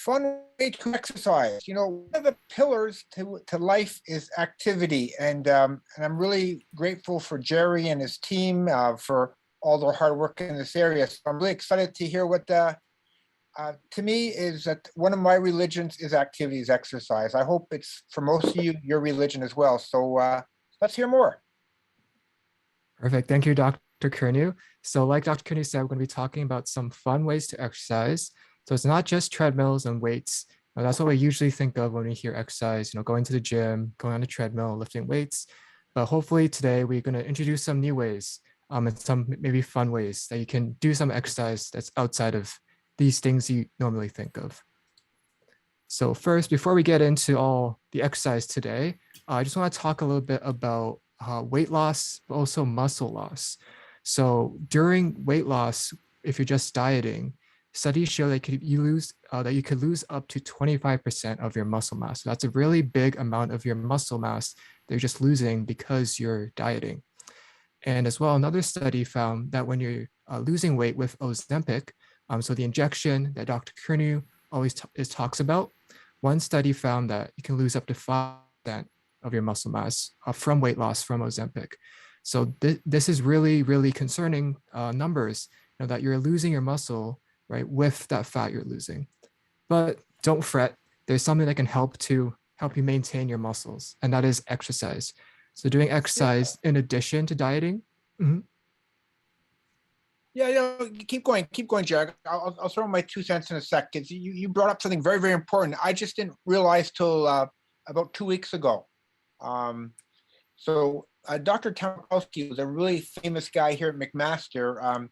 fun way to exercise. One of the pillars to life is activity, and I'm really grateful for Jerry and his team for all their hard work in this area. So I'm really excited to hear what to me is that one of my religions is activity, is exercise. I hope it's for most of you your religion as well. So let's hear more. Perfect. Thank you, Dr. Curnew. So like Dr. Curnew said, we're going to be talking about some fun ways to exercise. So it's not just treadmills and weights. That's what we usually think of when we hear exercise, going to the gym, going on the treadmill, lifting weights. But hopefully today we're going to introduce some new ways and some maybe fun ways that you can do some exercise that's outside of these things you normally think of. So first, before we get into all the exercise today, I just want to talk a little bit about weight loss, but also muscle loss. So during weight loss, if you're just dieting, studies show that you could lose up to 25% of your muscle mass. So that's a really big amount of your muscle mass that you're just losing because you're dieting. And as well, another study found that when you're losing weight with Ozempic, so the injection that Dr. Curnew always talks about, one study found that you can lose up to 5% of your muscle mass from weight loss from Ozempic. So this is really, really concerning numbers, that you're losing your muscle, right, with that fat you're losing. But don't fret, there's something that can help you maintain your muscles, and that is exercise. So doing exercise in addition to dieting. Mm-hmm. Yeah, keep going, Jared. I'll throw my 2 cents in a sec, because you brought up something very, very important. I just didn't realize till about 2 weeks ago. So Dr. Tomkowski was a really famous guy here at McMaster.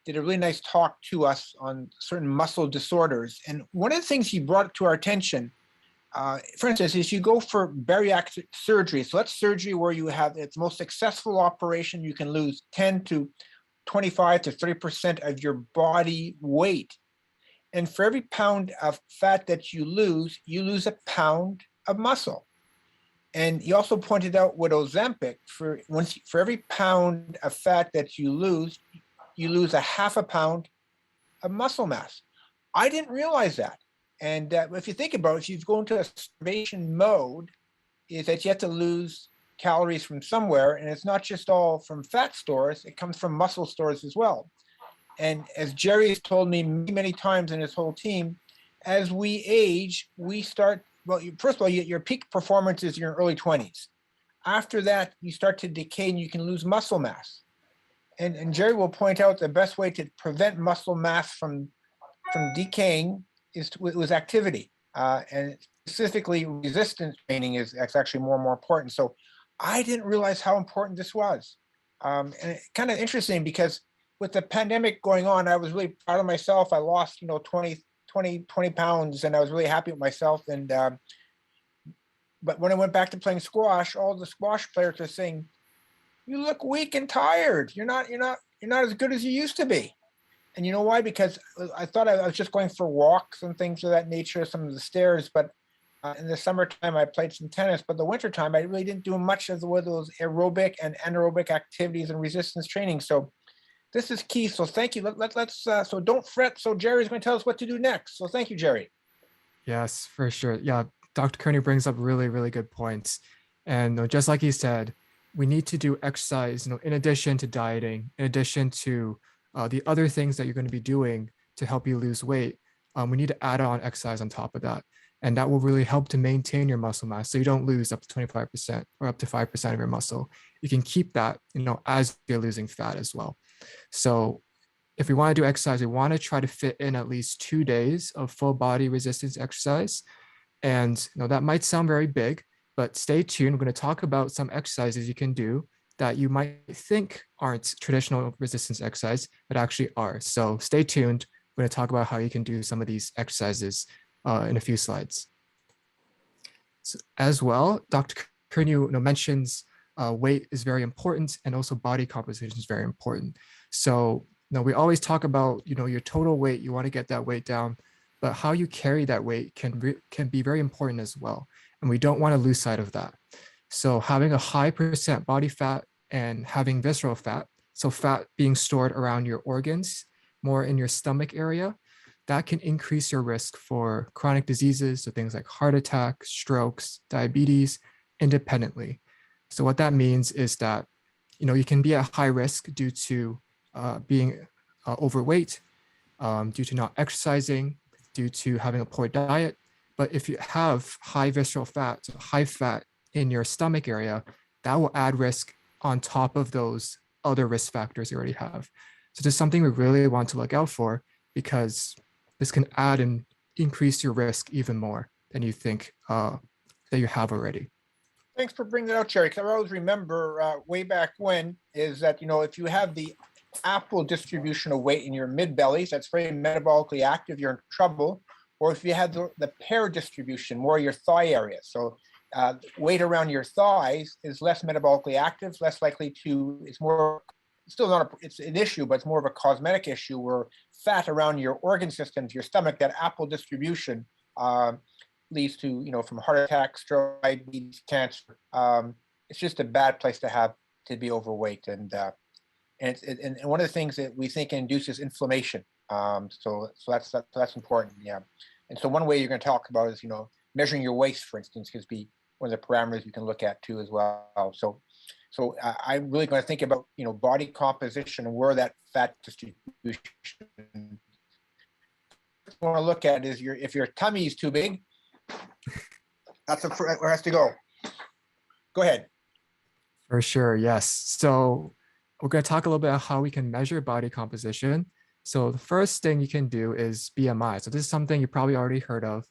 Did a really nice talk to us on certain muscle disorders. And one of the things he brought to our attention, for instance, is you go for bariatric surgery. So that's surgery where you have its most successful operation. You can lose 10 to 25 to 30% of your body weight. And for every pound of fat that you lose a pound of muscle. And he also pointed out with Ozempic, for every pound of fat that you lose a half a pound of muscle mass. I didn't realize that. And if you think about it, if you go into a starvation mode, is that you have to lose calories from somewhere, and it's not just all from fat stores, it comes from muscle stores as well. And as Jerry has told me many, many times, and his whole team, as we age, we start, well, first of all, your peak performance is in your early 20s. After that, you start to decay and you can lose muscle mass. And Jerry will point out the best way to prevent muscle mass from decaying was activity. And specifically resistance training is actually more and more important. So I didn't realize how important this was. And it's kind of interesting because with the pandemic going on, I was really proud of myself. I lost, 20 pounds, and I was really happy with myself. And but when I went back to playing squash, all the squash players were saying, "You look weak and tired. You're not as good as you used to be." And you know why? Because I thought I was just going for walks and things of that nature, some of the stairs. But in the summertime, I played some tennis. But the wintertime, I really didn't do much of those aerobic and anaerobic activities and resistance training. So this is key. So thank you. Let's so don't fret. So Jerry's going to tell us what to do next. So thank you, Jerry. Yes, for sure. Yeah, Dr. Curnew brings up really, really good points. And just like he said, we need to do exercise, in addition to dieting, in addition to the other things that you're going to be doing to help you lose weight. We need to add on exercise on top of that. And that will really help to maintain your muscle mass. So you don't lose up to 25% or up to 5% of your muscle. You can keep that, as you're losing fat as well. So if we want to do exercise, we want to try to fit in at least 2 days of full body resistance exercise. And that might sound very big, but stay tuned. We're going to talk about some exercises you can do that you might think aren't traditional resistance exercise, but actually are. So stay tuned. We're going to talk about how you can do some of these exercises in a few slides. So, as well, Dr. Curnew mentions weight is very important, and also body composition is very important. So we always talk about your total weight. You want to get that weight down, but how you carry that weight can be very important as well. And we don't want to lose sight of that. So having a high percent body fat and having visceral fat, so fat being stored around your organs, more in your stomach area, that can increase your risk for chronic diseases, so things like heart attack, strokes, diabetes, independently. So what that means is that you can be at high risk due to being overweight, due to not exercising, due to having a poor diet. But if you have high visceral fat, so high fat in your stomach area, that will add risk on top of those other risk factors you already have. So this is something we really want to look out for, because this can add and increase your risk even more than you think that you have already. Thanks for bringing that out, Jerry. Because I always remember way back when is that, if you have the apple distribution of weight in your mid bellies, that's very metabolically active, you're in trouble. Or if you have the pear distribution, more your thigh area. So weight around your thighs is less metabolically active, less likely to, it's more, still not, it's an issue, but it's more of a cosmetic issue where fat around your organ systems, your stomach, that apple distribution leads to, from heart attack, stroke, diabetes, cancer. It's just a bad place to have to be overweight. And one of the things that we think induces inflammation. So that's important. Yeah. And so one way you're going to talk about is, measuring your waist, for instance, could be one of the parameters you can look at too as well. So I'm really going to think about, body composition and where that fat distribution. What I want to look at is if your tummy is too big, that's where it has to go. Go ahead. For sure, yes. So we're going to talk a little bit about how we can measure body composition. So the first thing you can do is BMI. So this is something you probably already heard of.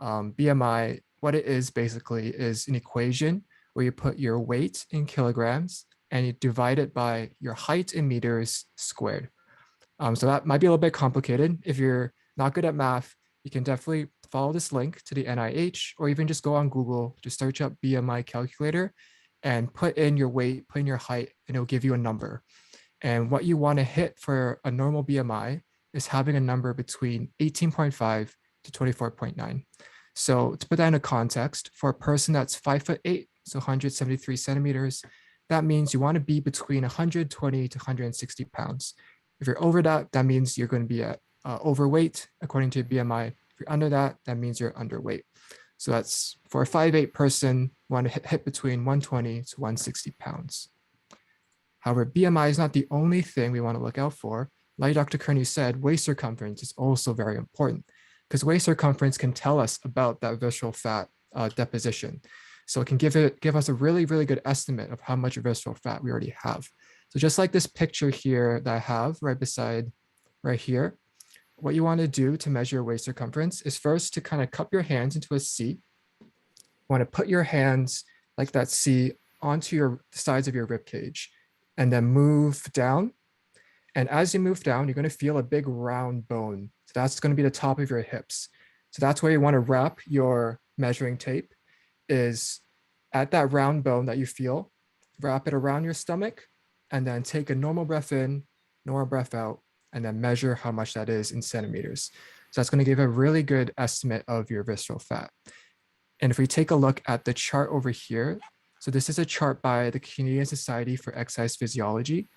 BMI, what it is basically is an equation where you put your weight in kilograms and you divide it by your height in meters squared. So that might be a little bit complicated. If you're not good at math, you can definitely follow this link to the NIH, or even just go on Google, just search up BMI calculator and put in your weight, put in your height, and it'll give you a number. And what you want to hit for a normal BMI is having a number between 18.5 to 24.9. So to put that into context, for a person that's 5'8", so 173 centimeters, that means you want to be between 120 to 160 pounds. If you're over that, that means you're going to be at overweight according to BMI. If you're under that, that means you're underweight. So that's for a 5'8" person, you want to hit between 120 to 160 pounds. However, BMI is not the only thing we want to look out for. Like Dr. Curnew said, waist circumference is also very important, because waist circumference can tell us about that visceral fat deposition. So it can give us a really, really good estimate of how much visceral fat we already have. So just like this picture here that I have right here, what you want to do to measure your waist circumference is first to kind of cup your hands into a C. You want to put your hands like that C onto your sides of your rib cage, and then move down. And as you move down, you're going to feel a big round bone. So that's going to be the top of your hips. So that's where you want to wrap your measuring tape, is at that round bone that you feel, wrap it around your stomach, and then take a normal breath in, normal breath out, and then measure how much that is in centimeters. So that's going to give a really good estimate of your visceral fat. And if we take a look at the chart over here, so this is a chart by the Canadian Society for Exercise Physiology,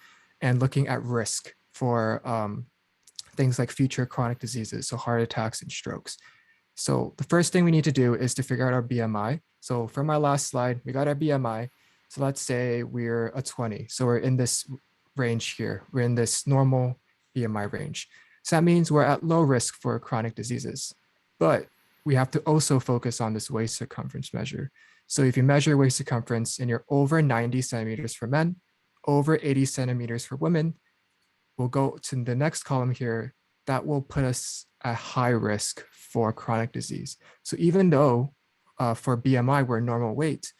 and looking at risk for things like future chronic diseases, so heart attacks and strokes. So the first thing we need to do is to figure out our BMI. So from our last slide, we got our BMI. So let's say we're a 20. So we're in this range here. We're in this normal BMI range. So that means we're at low risk for chronic diseases. But we have to also focus on this waist circumference measure. So if you measure waist circumference and you're over 90 centimeters for men, over 80 centimeters for women, we'll go to the next column here. That will put us at high risk for chronic disease. So even though for BMI, we're normal weight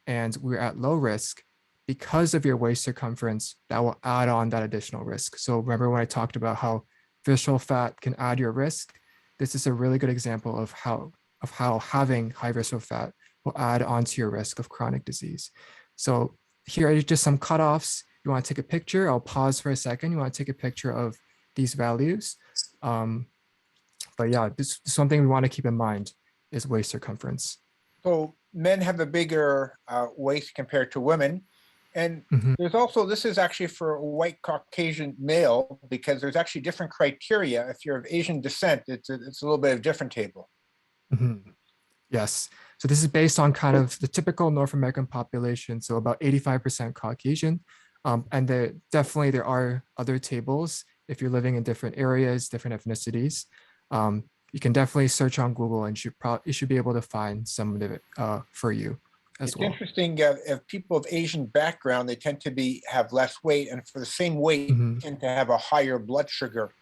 and we're at low risk, because of your waist circumference, that will add on that additional risk. So remember when I talked about how visceral fat can add your risk? This is a really good example of how having high visceral fat will add onto your risk of chronic disease. So here are just some cutoffs. You want to take a picture. I'll pause for a second. You want to take a picture of these values. But yeah, this is something we want to keep in mind is waist circumference. So men have a bigger waist compared to women. And Mhm. there's also, this is actually for a white Caucasian male, because there's actually different criteria. If you're of Asian descent, it's a little bit of different table. Mhm. Yes. So this is based on kind of the typical North American population, so about 85% Caucasian. And definitely there are other tables if you're living in different areas, different ethnicities. You can definitely search on Google and you should be able to find some of it for you as It's well. interesting, if people of Asian background, they tend to have less weight, and for the same weight, Mhm. tend to have a higher blood sugar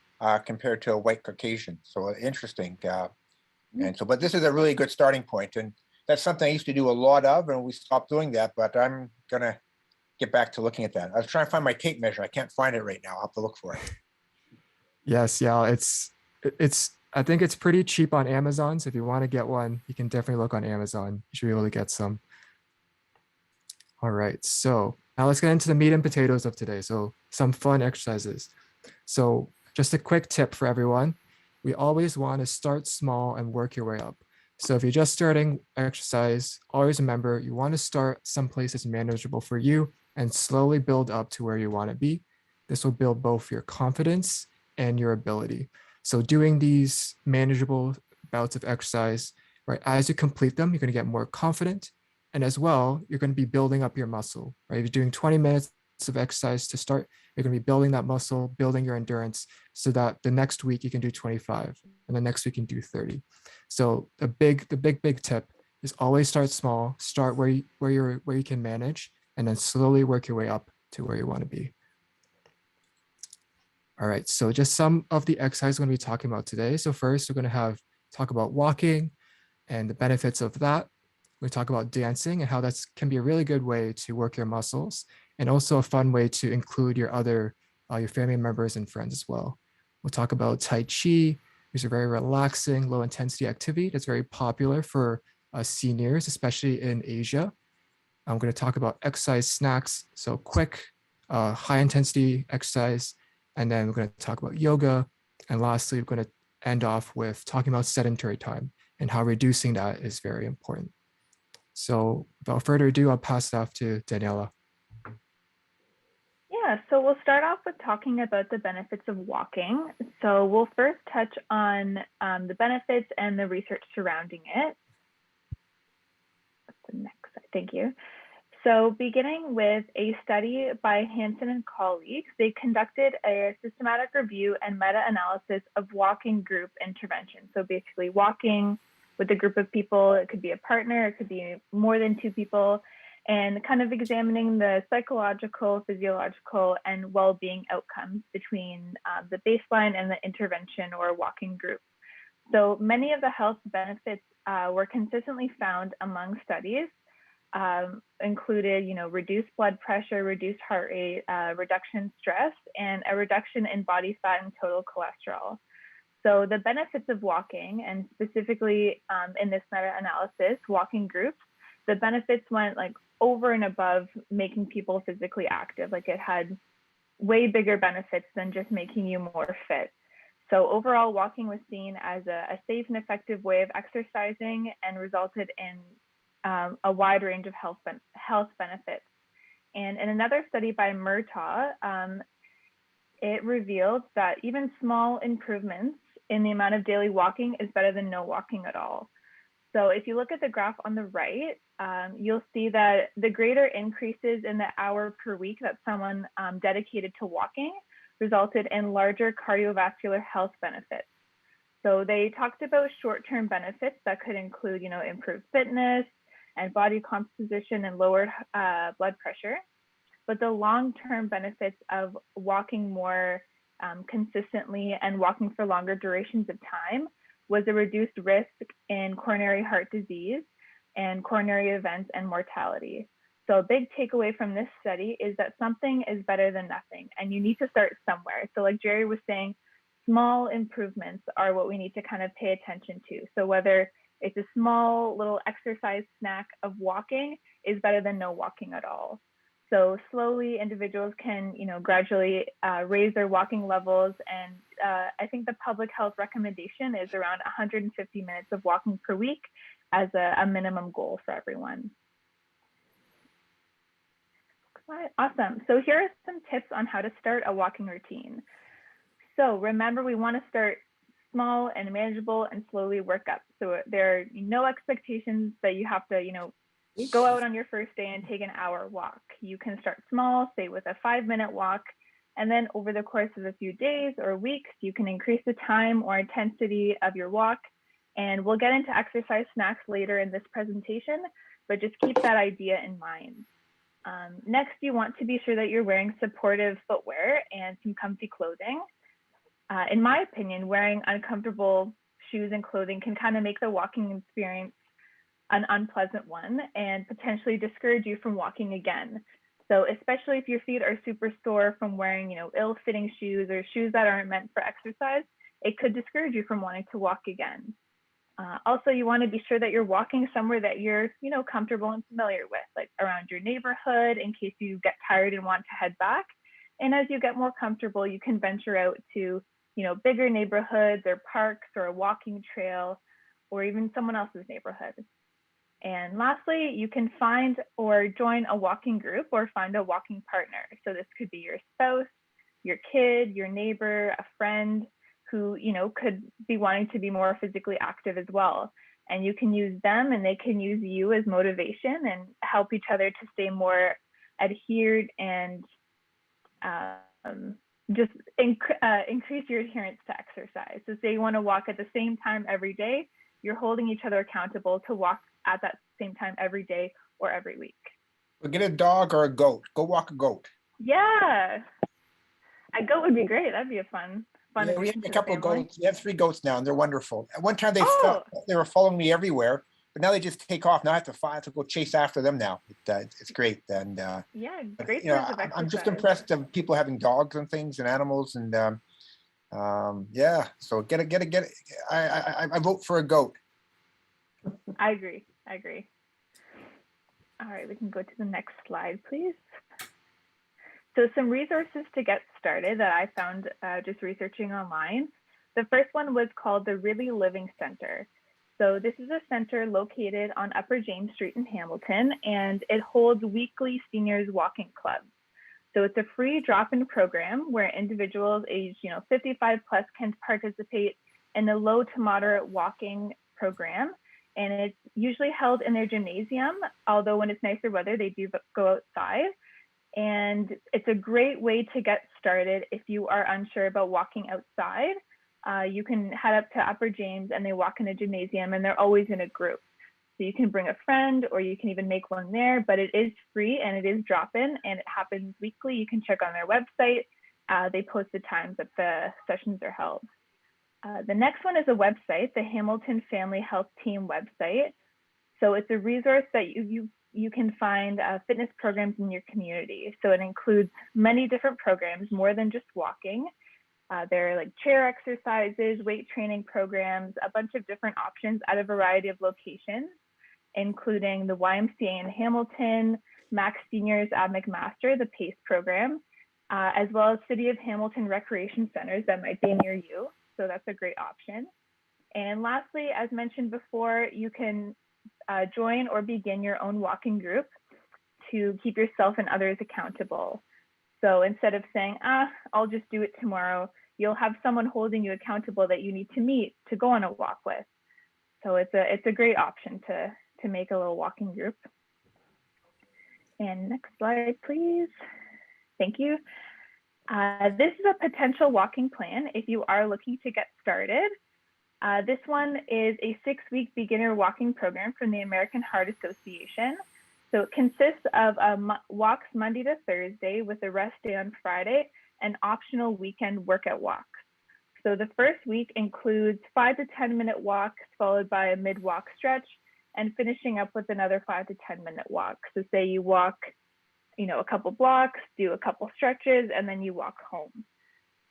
compared to a white Caucasian. So interesting. And so, but this is a really good starting point, and that's something I used to do a lot of, and we stopped doing that. But I'm gonna get back to looking at that. I was trying to find my tape measure. I can't find it right now. I'll have to look for it. Yes, yeah, it's I think it's pretty cheap on Amazon. So if you want to get one, you can definitely look on Amazon. You should be able to get some. All right, so now let's get into the meat and potatoes of today. So some fun exercises. So just a quick tip for everyone. We always want to start small and work your way up. So if you're just starting exercise, always remember you want to start someplace that's manageable for you and slowly build up to where you want to be. This will build both your confidence and your ability. So doing these manageable bouts of exercise, right, as you complete them, you're going to get more confident. And as well, you're going to be building up your muscle, right? If you're doing 20 minutes of exercise to start, you're going to be building that muscle, building your endurance so that the next week you can do 25 and the next week you can do 30. So the big tip is always start small, start where you can manage, and then slowly work your way up to where you want to be. All right, so just some of the exercises we're going to be talking about today. So first we're going to talk about walking and the benefits of that. We talk about dancing and how that can be a really good way to work your muscles, and also a fun way to include your family members and friends as well. We'll talk about Tai Chi, which is a very relaxing, low intensity activity that's very popular for seniors, especially in Asia. I'm going to talk about exercise snacks, so quick, high intensity exercise, and then we're going to talk about yoga, and lastly, we're going to end off with talking about sedentary time and how reducing that is very important. So without further ado, I'll pass it off to Daniela. Yeah, so we'll start off with talking about the benefits of walking. So we'll first touch on the benefits and the research surrounding it. The next slide, thank you. So beginning with a study by Hansen and colleagues, they conducted a systematic review and meta-analysis of walking group intervention. So basically walking with a group of people, it could be a partner, it could be more than two people, and kind of examining the psychological, physiological, and well-being outcomes between the baseline and the intervention or walking group. So many of the health benefits were consistently found among studies, included, reduced blood pressure, reduced heart rate, reduction in stress, and a reduction in body fat and total cholesterol. So the benefits of walking, and specifically in this meta-analysis, walking groups, the benefits went like over and above making people physically active. Like it had way bigger benefits than just making you more fit. So overall, walking was seen as a safe and effective way of exercising and resulted in a wide range of health benefits. And in another study by Murtaugh, it revealed that even small improvements in the amount of daily walking is better than no walking at all. So if you look at the graph on the right, you'll see that the greater increases in the hour per week that someone dedicated to walking resulted in larger cardiovascular health benefits. So they talked about short-term benefits that could include, improved fitness and body composition and lowered blood pressure. But the long-term benefits of walking more consistently and walking for longer durations of time was a reduced risk in coronary heart disease and coronary events and mortality. So a big takeaway from this study is that something is better than nothing, and you need to start somewhere. So like Jerry was saying, small improvements are what we need to kind of pay attention to. So whether it's a small little exercise snack of walking is better than no walking at all. So slowly individuals can, gradually raise their walking levels. And I think the public health recommendation is around 150 minutes of walking per week as a minimum goal for everyone. All right, awesome. So here are some tips on how to start a walking routine. So remember, we want to start small and manageable and slowly work up. So there are no expectations that you have to, go out on your first day and take an hour walk. You can start small, say with a 5-minute walk, and then over the course of a few days or weeks, you can increase the time or intensity of your walk. And we'll get into exercise snacks later in this presentation, but just keep that idea in mind. Next, you want to be sure that you're wearing supportive footwear and some comfy clothing. In my opinion, wearing uncomfortable shoes and clothing can kind of make the walking experience an unpleasant one and potentially discourage you from walking again. So especially if your feet are super sore from wearing, ill-fitting shoes or shoes that aren't meant for exercise, it could discourage you from wanting to walk again. Also, you want to be sure that you're walking somewhere that you're, comfortable and familiar with, like around your neighborhood in case you get tired and want to head back. And as you get more comfortable, you can venture out to, bigger neighborhoods or parks or a walking trail or even someone else's neighborhood. And lastly, you can find or join a walking group or find a walking partner. So this could be your spouse, your kid, your neighbor, a friend who, could be wanting to be more physically active as well. And you can use them and they can use you as motivation and help each other to stay more adhered and just increase your adherence to exercise. So say you want to walk at the same time every day, you're holding each other accountable to walk at that same time every day or every week. Or get a dog or a goat. Go walk a goat. Yeah, a goat would be great. That'd be a fun Yeah, we have a couple of goats. We have 3 goats now, and they're wonderful. At one time, they were following me everywhere, but now they just take off. Now I have to go chase after them now. It's great. And yeah, great. I'm just impressed of people having dogs and things and animals, and yeah. So get it. I vote for a goat. I agree. All right, we can go to the next slide, please. So some resources to get started that I found just researching online. The first one was called the Really Living Center. So this is a center located on Upper James Street in Hamilton, and it holds weekly seniors walking clubs. So it's a free drop-in program where individuals aged 55 plus can participate in a low to moderate walking program. And it's usually held in their gymnasium, although when it's nicer weather, they do go outside. And it's a great way to get started if you are unsure about walking outside. You can head up to Upper James and they walk in a gymnasium and they're always in a group. So you can bring a friend or you can even make one there, but it is free and it is drop-in and it happens weekly. You can check on their website. They post the times that the sessions are held. The next one is a website, the Hamilton Family Health Team website. So it's a resource that you can find fitness programs in your community. So it includes many different programs, more than just walking. There are like chair exercises, weight training programs, a bunch of different options at a variety of locations, including the YMCA in Hamilton, Max Seniors at McMaster, the PACE program, as well as City of Hamilton Recreation Centers that might be near you. So that's a great option. And lastly, as mentioned before, you can join or begin your own walking group to keep yourself and others accountable. So instead of saying, I'll just do it tomorrow, you'll have someone holding you accountable that you need to meet to go on a walk with. So it's a great option to make a little walking group. And next slide, please. Thank you. This is a potential walking plan if you are looking to get started. This one is a 6-week beginner walking program from the American Heart Association. So it consists of walks Monday to Thursday with a rest day on Friday and optional weekend workout walks. So the first week includes 5 to 10 minute walks followed by a mid-walk stretch and finishing up with another 5 to 10 minute walk. So say you walk, a couple blocks, do a couple stretches, and then you walk home.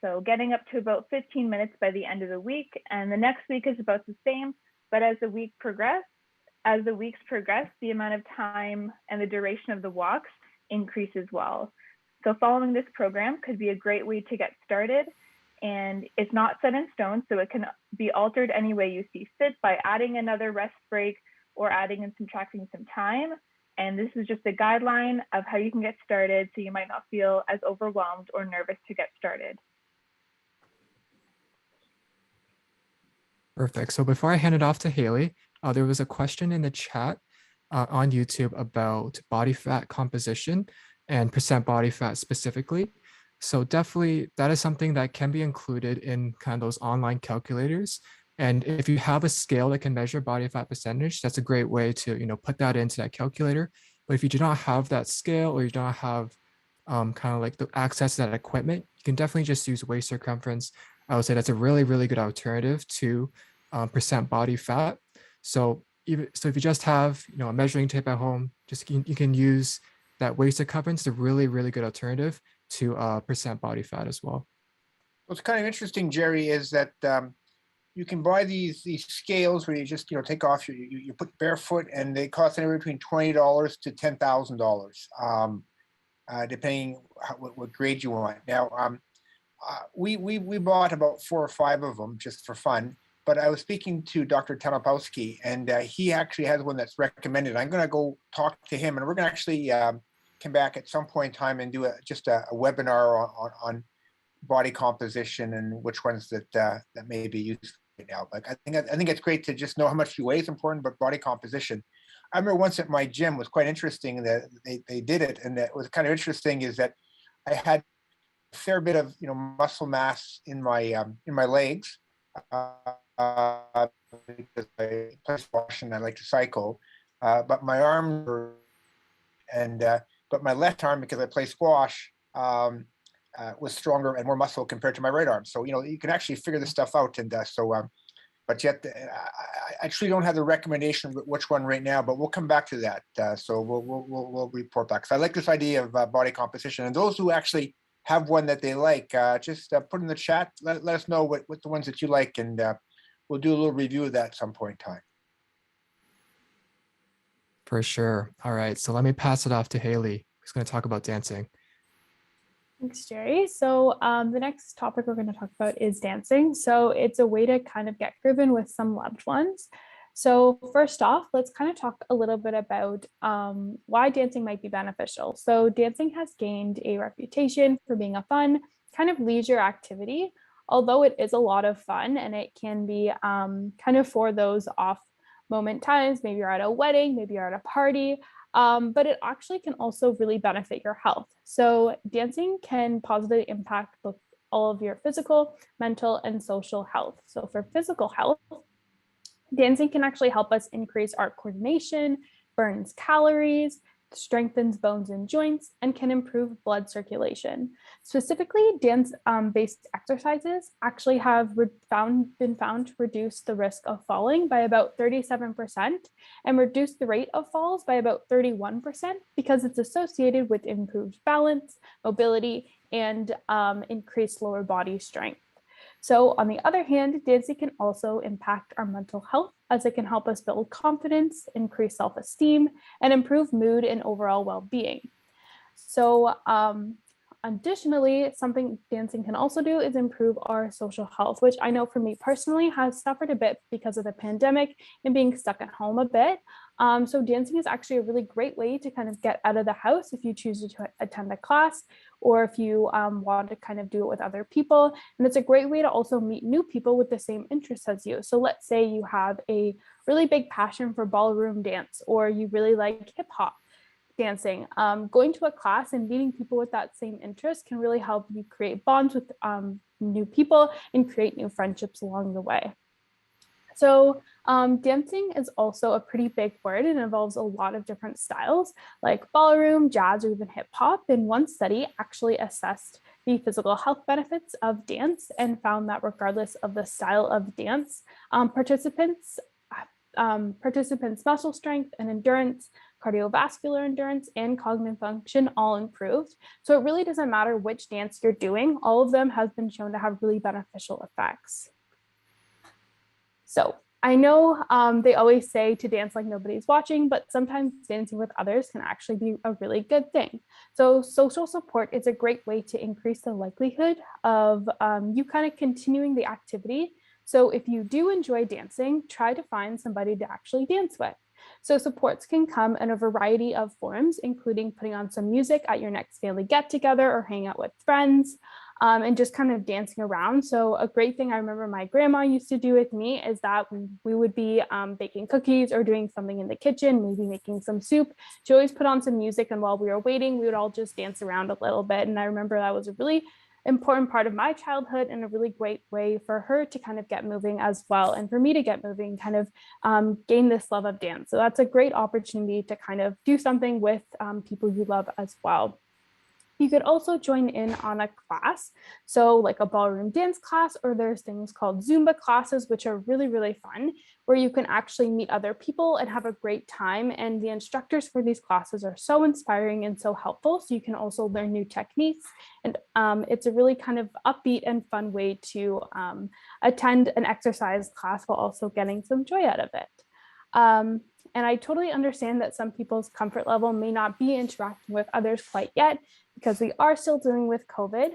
So getting up to about 15 minutes by the end of the week, and the next week is about the same, but as the weeks progress, the amount of time and the duration of the walks increase as well. So following this program could be a great way to get started, and it's not set in stone, so it can be altered any way you see fit by adding another rest break or adding and subtracting some time. And this is just a guideline of how you can get started so you might not feel as overwhelmed or nervous to get started. Perfect. So before I hand it off to Haley, there was a question in the chat on YouTube about body fat composition and percent body fat specifically. So definitely that is something that can be included in kind of those online calculators. And if you have a scale that can measure body fat percentage, that's a great way to, put that into that calculator. But if you do not have that scale or you don't have kind of like the access to that equipment, you can definitely just use waist circumference. I would say that's a really, really good alternative to percent body fat. So if you just have a measuring tape at home, you can use that waist circumference. It's a really, really good alternative to percent body fat as well. What's kind of interesting, Jerry, is that you can buy these scales where you just take off you put barefoot, and they cost anywhere between $20 to $10,000, depending what grade you want. Now, we bought about 4 or 5 of them just for fun. But I was speaking to Dr. Tanopowski, and he actually has one that's recommended. I'm going to go talk to him, and we're going to actually come back at some point in time and do just a webinar on body composition and which ones that may be used right now. But I think it's great to just know how much you weigh is important, but body composition. I remember once at my gym was quite interesting that they did it, and that was kind of interesting is that I had a fair bit of muscle mass in my legs. Because I play squash and I like to cycle, but my arm but my left arm, because I play squash, was stronger and more muscle compared to my right arm. So you can actually figure this stuff out, and but yet I actually don't have the recommendation which one right now, but we'll come back to that. So we'll report back. So I like this idea of body composition, and those who actually have one that they like, just put in the chat. Let us know what the ones that you like, and we'll do a little review of that at some point in time. For sure. All right. So let me pass it off to Haley, who's going to talk about dancing. Thanks, Jerry. So the next topic we're going to talk about is dancing. So it's a way to kind of get grooving with some loved ones. So first off, let's kind of talk a little bit about why dancing might be beneficial. So dancing has gained a reputation for being a fun kind of leisure activity, although it is a lot of fun, and it can be kind of for those off moment times. Maybe you're at a wedding, maybe you're at a party, but it actually can also really benefit your health. So dancing can positively impact both all of your physical, mental, and social health. So for physical health, dancing can actually help us increase our coordination, burns calories, strengthens bones and joints, and can improve blood circulation. Specifically, dance-based exercises actually have been found to reduce the risk of falling by about 37% and reduce the rate of falls by about 31% because it's associated with improved balance, mobility, and increased lower body strength. So on the other hand, dancing can also impact our mental health as it can help us build confidence, increase self-esteem, and improve mood and overall well-being. So additionally, something dancing can also do is improve our social health, which I know for me personally has suffered a bit because of the pandemic and being stuck at home a bit. So dancing is actually a really great way to kind of get out of the house if you choose to attend a class, or if you want to kind of do it with other people. And it's a great way to also meet new people with the same interests as you. So let's say you have a really big passion for ballroom dance, or you really like hip hop dancing. Going to a class and meeting people with that same interest can really help you create bonds with new people and create new friendships along the way. So dancing is also a pretty big word and involves a lot of different styles like ballroom, jazz, or even hip hop. And one study actually assessed the physical health benefits of dance and found that regardless of the style of dance, participants' muscle strength and endurance, cardiovascular endurance, and cognitive function all improved. So it really doesn't matter which dance you're doing, all of them have been shown to have really beneficial effects. So I know they always say to dance like nobody's watching, but sometimes dancing with others can actually be a really good thing. So social support is a great way to increase the likelihood of you kind of continuing the activity. So if you do enjoy dancing, try to find somebody to actually dance with. So supports can come in a variety of forms, including putting on some music at your next family get together or hang out with friends, and just kind of dancing around. So a great thing I remember my grandma used to do with me is that we would be baking cookies or doing something in the kitchen, maybe making some soup. She always put on some music, and while we were waiting, we would all just dance around a little bit. And I remember that was a really important part of my childhood and a really great way for her to kind of get moving as well, and for me to get moving, kind of gain this love of dance. So that's a great opportunity to kind of do something with people you love as well. You could also join in on a class, so like a ballroom dance class, or there's things called Zumba classes, which are really, really fun, where you can actually meet other people and have a great time. And the instructors for these classes are so inspiring and so helpful. So you can also learn new techniques. And it's a really kind of upbeat and fun way to attend an exercise class while also getting some joy out of it. And I totally understand that some people's comfort level may not be interacting with others quite yet, because we are still dealing with COVID.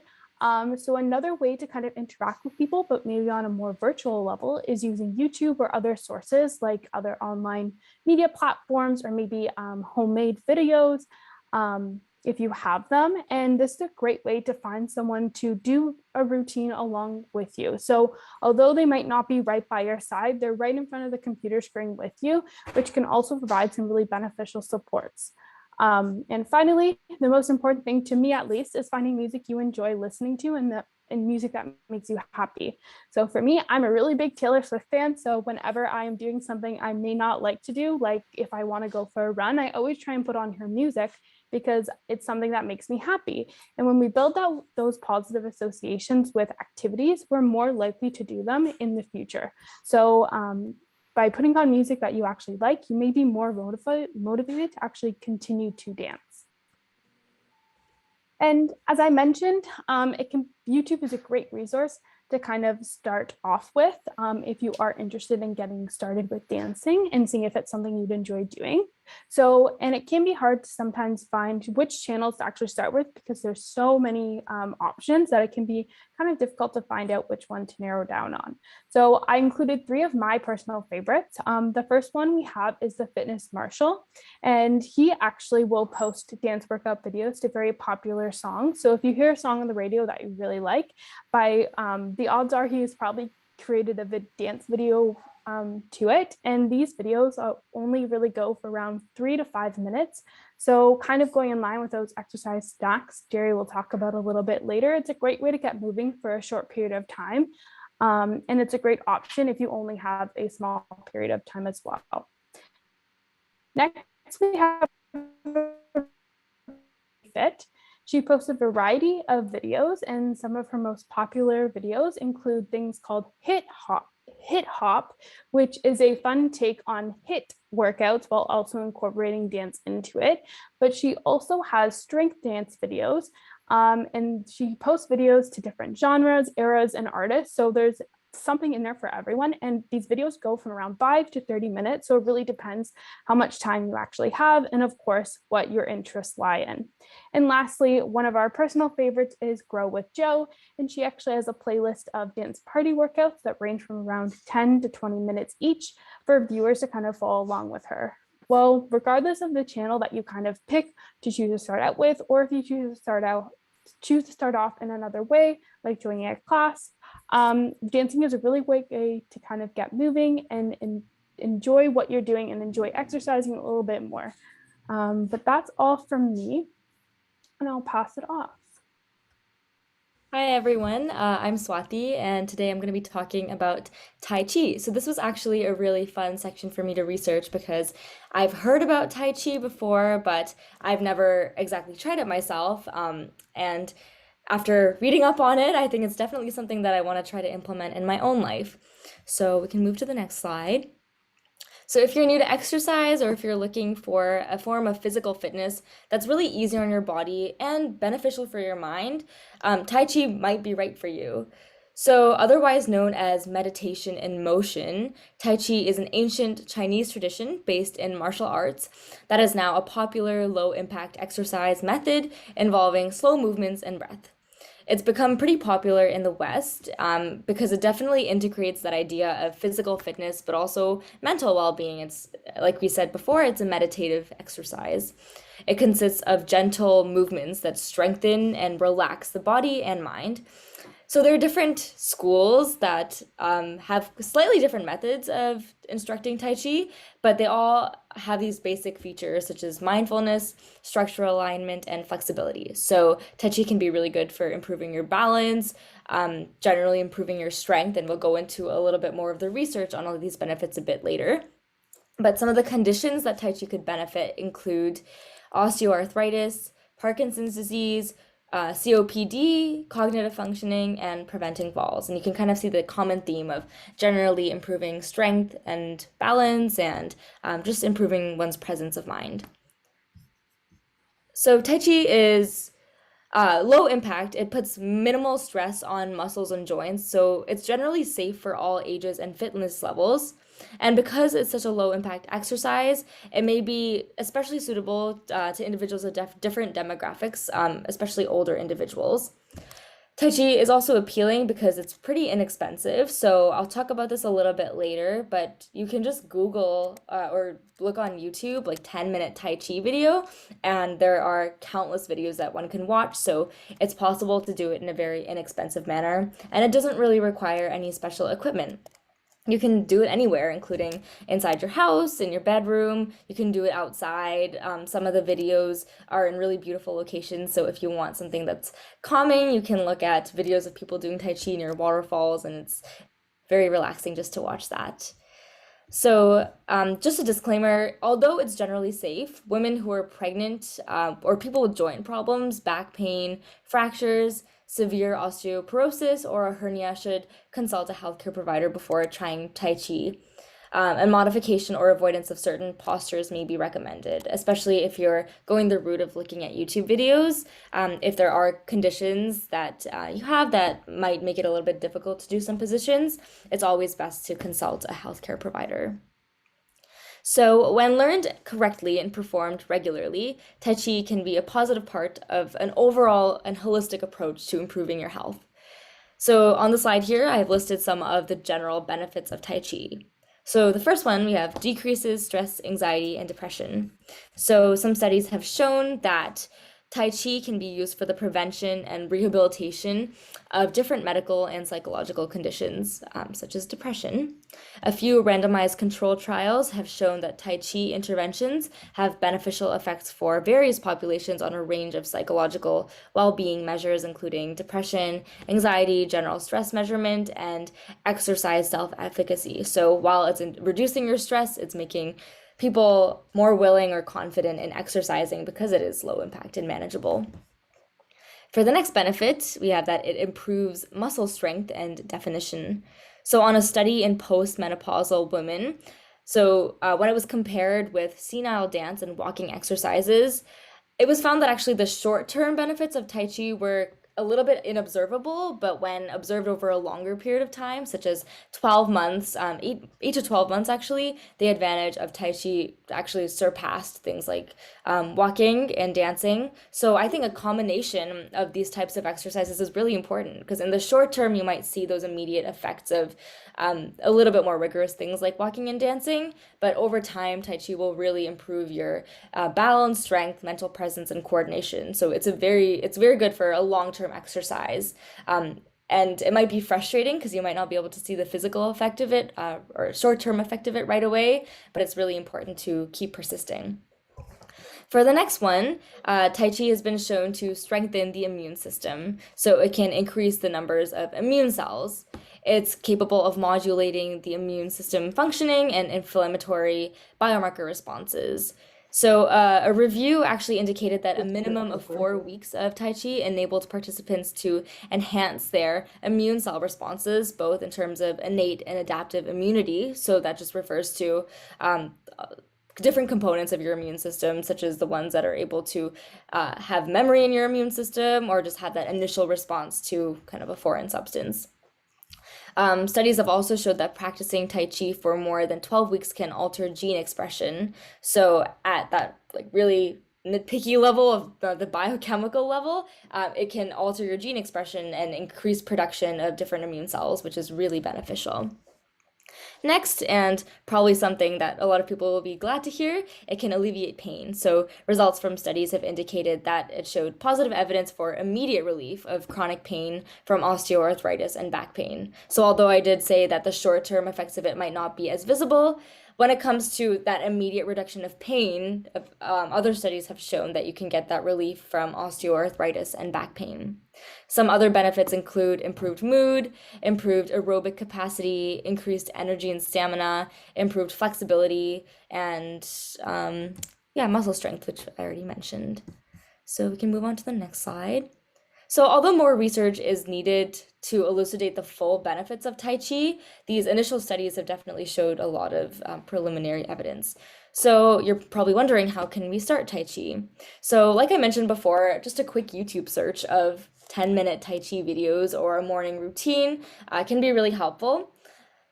So another way to kind of interact with people, but maybe on a more virtual level, is using YouTube or other sources like other online media platforms, or maybe homemade videos, if you have them. And this is a great way to find someone to do a routine along with you. So although they might not be right by your side, they're right in front of the computer screen with you, which can also provide some really beneficial supports. And finally, the most important thing to me, at least, is finding music you enjoy listening to, and music that makes you happy. So for me, I'm a really big Taylor Swift fan. So whenever I am doing something I may not like to do, like if I want to go for a run, I always try and put on her music, because it's something that makes me happy. And when we build out those positive associations with activities, we're more likely to do them in the future. So by putting on music that you actually like, you may be more motivated to actually continue to dance. And as I mentioned, YouTube is a great resource to kind of start off with if you are interested in getting started with dancing and seeing if it's something you'd enjoy doing. So, and it can be hard to sometimes find which channels to actually start with, because there's so many options that it can be kind of difficult to find out which one to narrow down on. So I included 3 of my personal favorites. The first one we have is the Fitness Marshal, and he actually will post dance workout videos to very popular songs. So if you hear a song on the radio that you really like, the odds are he's probably created a dance video to it. And these videos only really go for around 3 to 5 minutes. So kind of going in line with those exercise stacks Jerry will talk about a little bit later, it's a great way to get moving for a short period of time. And it's a great option if you only have a small period of time as well. Next, we have Fit. She posts a variety of videos, and some of her most popular videos include things called Hit Hop, which is a fun take on HIIT workouts while also incorporating dance into it. But she also has strength dance videos, and she posts videos to different genres, eras, and artists. So there's something in there for everyone. And these videos go from around 5 to 30 minutes. So it really depends how much time you actually have, and of course, what your interests lie in. And lastly, one of our personal favorites is Grow with Joe. And she actually has a playlist of dance party workouts that range from around 10 to 20 minutes each for viewers to kind of follow along with her. Well, regardless of the channel that you kind of pick to choose to start out with, or if you choose to start off in another way, like joining a class, dancing is a really great way to kind of get moving and enjoy what you're doing and enjoy exercising a little bit more. But that's all from me, and I'll pass it off. Hi everyone, I'm Swati, and today I'm going to be talking about Tai Chi. So this was actually a really fun section for me to research, because I've heard about Tai Chi before, but I've never exactly tried it myself. And after reading up on it, I think it's definitely something that I want to try to implement in my own life. So we can move to the next slide. So if you're new to exercise, or if you're looking for a form of physical fitness that's really easy on your body and beneficial for your mind, Tai Chi might be right for you. So otherwise known as meditation in motion, Tai Chi is an ancient Chinese tradition based in martial arts that is now a popular low-impact exercise method involving slow movements and breath. it's become pretty popular in the West because it definitely integrates that idea of physical fitness, but also mental well-being. It's, like we said before, it's a meditative exercise. It consists of gentle movements that strengthen and relax the body and mind. So there are different schools that have slightly different methods of instructing Tai Chi, but they all have these basic features such as mindfulness, structural alignment, and flexibility. So Tai Chi can be really good for improving your balance, generally improving your strength, and we'll go into a little bit more of the research on all of these benefits a bit later. But some of the conditions that Tai Chi could benefit include osteoarthritis, Parkinson's disease, COPD, cognitive functioning, and preventing falls. And you can kind of see the common theme of generally improving strength and balance and just improving one's presence of mind. So Tai Chi is low impact. It puts minimal stress on muscles and joints, so it's generally safe for all ages and fitness levels. And because it's such a low impact exercise, it may be especially suitable to individuals with different demographics, especially older individuals. Tai Chi is also appealing because it's pretty inexpensive. So I'll talk about this a little bit later, but you can just Google or look on YouTube, like 10-minute Tai Chi video, and there are countless videos that one can watch. So it's possible to do it in a very inexpensive manner, and it doesn't really require any special equipment. You can do it anywhere, including inside your house, in your bedroom. You can do it outside. Some of the videos are in really beautiful locations. So if you want something that's calming, you can look at videos of people doing Tai Chi near waterfalls, and it's very relaxing just to watch that. So just a disclaimer, although it's generally safe, women who are pregnant or people with joint problems, back pain, fractures, severe osteoporosis, or a hernia should consult a healthcare provider before trying Tai Chi. And modification or avoidance of certain postures may be recommended, especially if you're going the route of looking at YouTube videos. If there are conditions that you have that might make it a little bit difficult to do some positions, it's always best to consult a healthcare provider. So when learned correctly and performed regularly, Tai Chi can be a positive part of an overall and holistic approach to improving your health. So on the slide here, I've listed some of the general benefits of Tai Chi. So the first one, we have decreases stress, anxiety, and depression. So some studies have shown that Tai Chi can be used for the prevention and rehabilitation of different medical and psychological conditions, such as depression. A few randomized controlled trials have shown that Tai Chi interventions have beneficial effects for various populations on a range of psychological well-being measures, including depression, anxiety, general stress measurement, and exercise self-efficacy. So while it's reducing your stress, it's making people more willing or confident in exercising because it is low impact and manageable. For the next benefit, we have that it improves muscle strength and definition. So on a study in postmenopausal women, when it was compared with senile dance and walking exercises, it was found that actually the short-term benefits of Tai Chi were a little bit inobservable, but when observed over a longer period of time, such as 12 months, 8 to 12 months actually, the advantage of Tai Chi actually surpassed things like walking and dancing. So I think a combination of these types of exercises is really important because in the short term, you might see those immediate effects of a little bit more rigorous things like walking and dancing, but over time, Tai Chi will really improve your balance, strength, mental presence, and coordination. So it's very good for a long-term exercise. And it might be frustrating because you might not be able to see the physical effect of it or short-term effect of it right away, but it's really important to keep persisting. For the next one, Tai Chi has been shown to strengthen the immune system, so it can increase the numbers of immune cells. It's capable of modulating the immune system functioning and inflammatory biomarker responses. So a review actually indicated that a minimum of 4 weeks of Tai Chi enabled participants to enhance their immune cell responses, both in terms of innate and adaptive immunity. So that just refers to different components of your immune system, such as the ones that are able to have memory in your immune system or just have that initial response to kind of a foreign substance. Studies have also showed that practicing Tai Chi for more than 12 weeks can alter gene expression. So at that really nitpicky level of the biochemical level, it can alter your gene expression and increase production of different immune cells, which is really beneficial. Next, and probably something that a lot of people will be glad to hear, it can alleviate pain. So, results from studies have indicated that it showed positive evidence for immediate relief of chronic pain from osteoarthritis and back pain. So, although I did say that the short term effects of it might not be as visible, when it comes to that immediate reduction of pain, other studies have shown that you can get that relief from osteoarthritis and back pain. Some other benefits include improved mood, improved aerobic capacity, increased energy and stamina, improved flexibility, and muscle strength, which I already mentioned. So we can move on to the next slide. So although more research is needed to elucidate the full benefits of Tai Chi, these initial studies have definitely showed a lot of preliminary evidence. So you're probably wondering, how can we start Tai Chi? So like I mentioned before, just a quick YouTube search of 10-minute Tai Chi videos or a morning routine can be really helpful.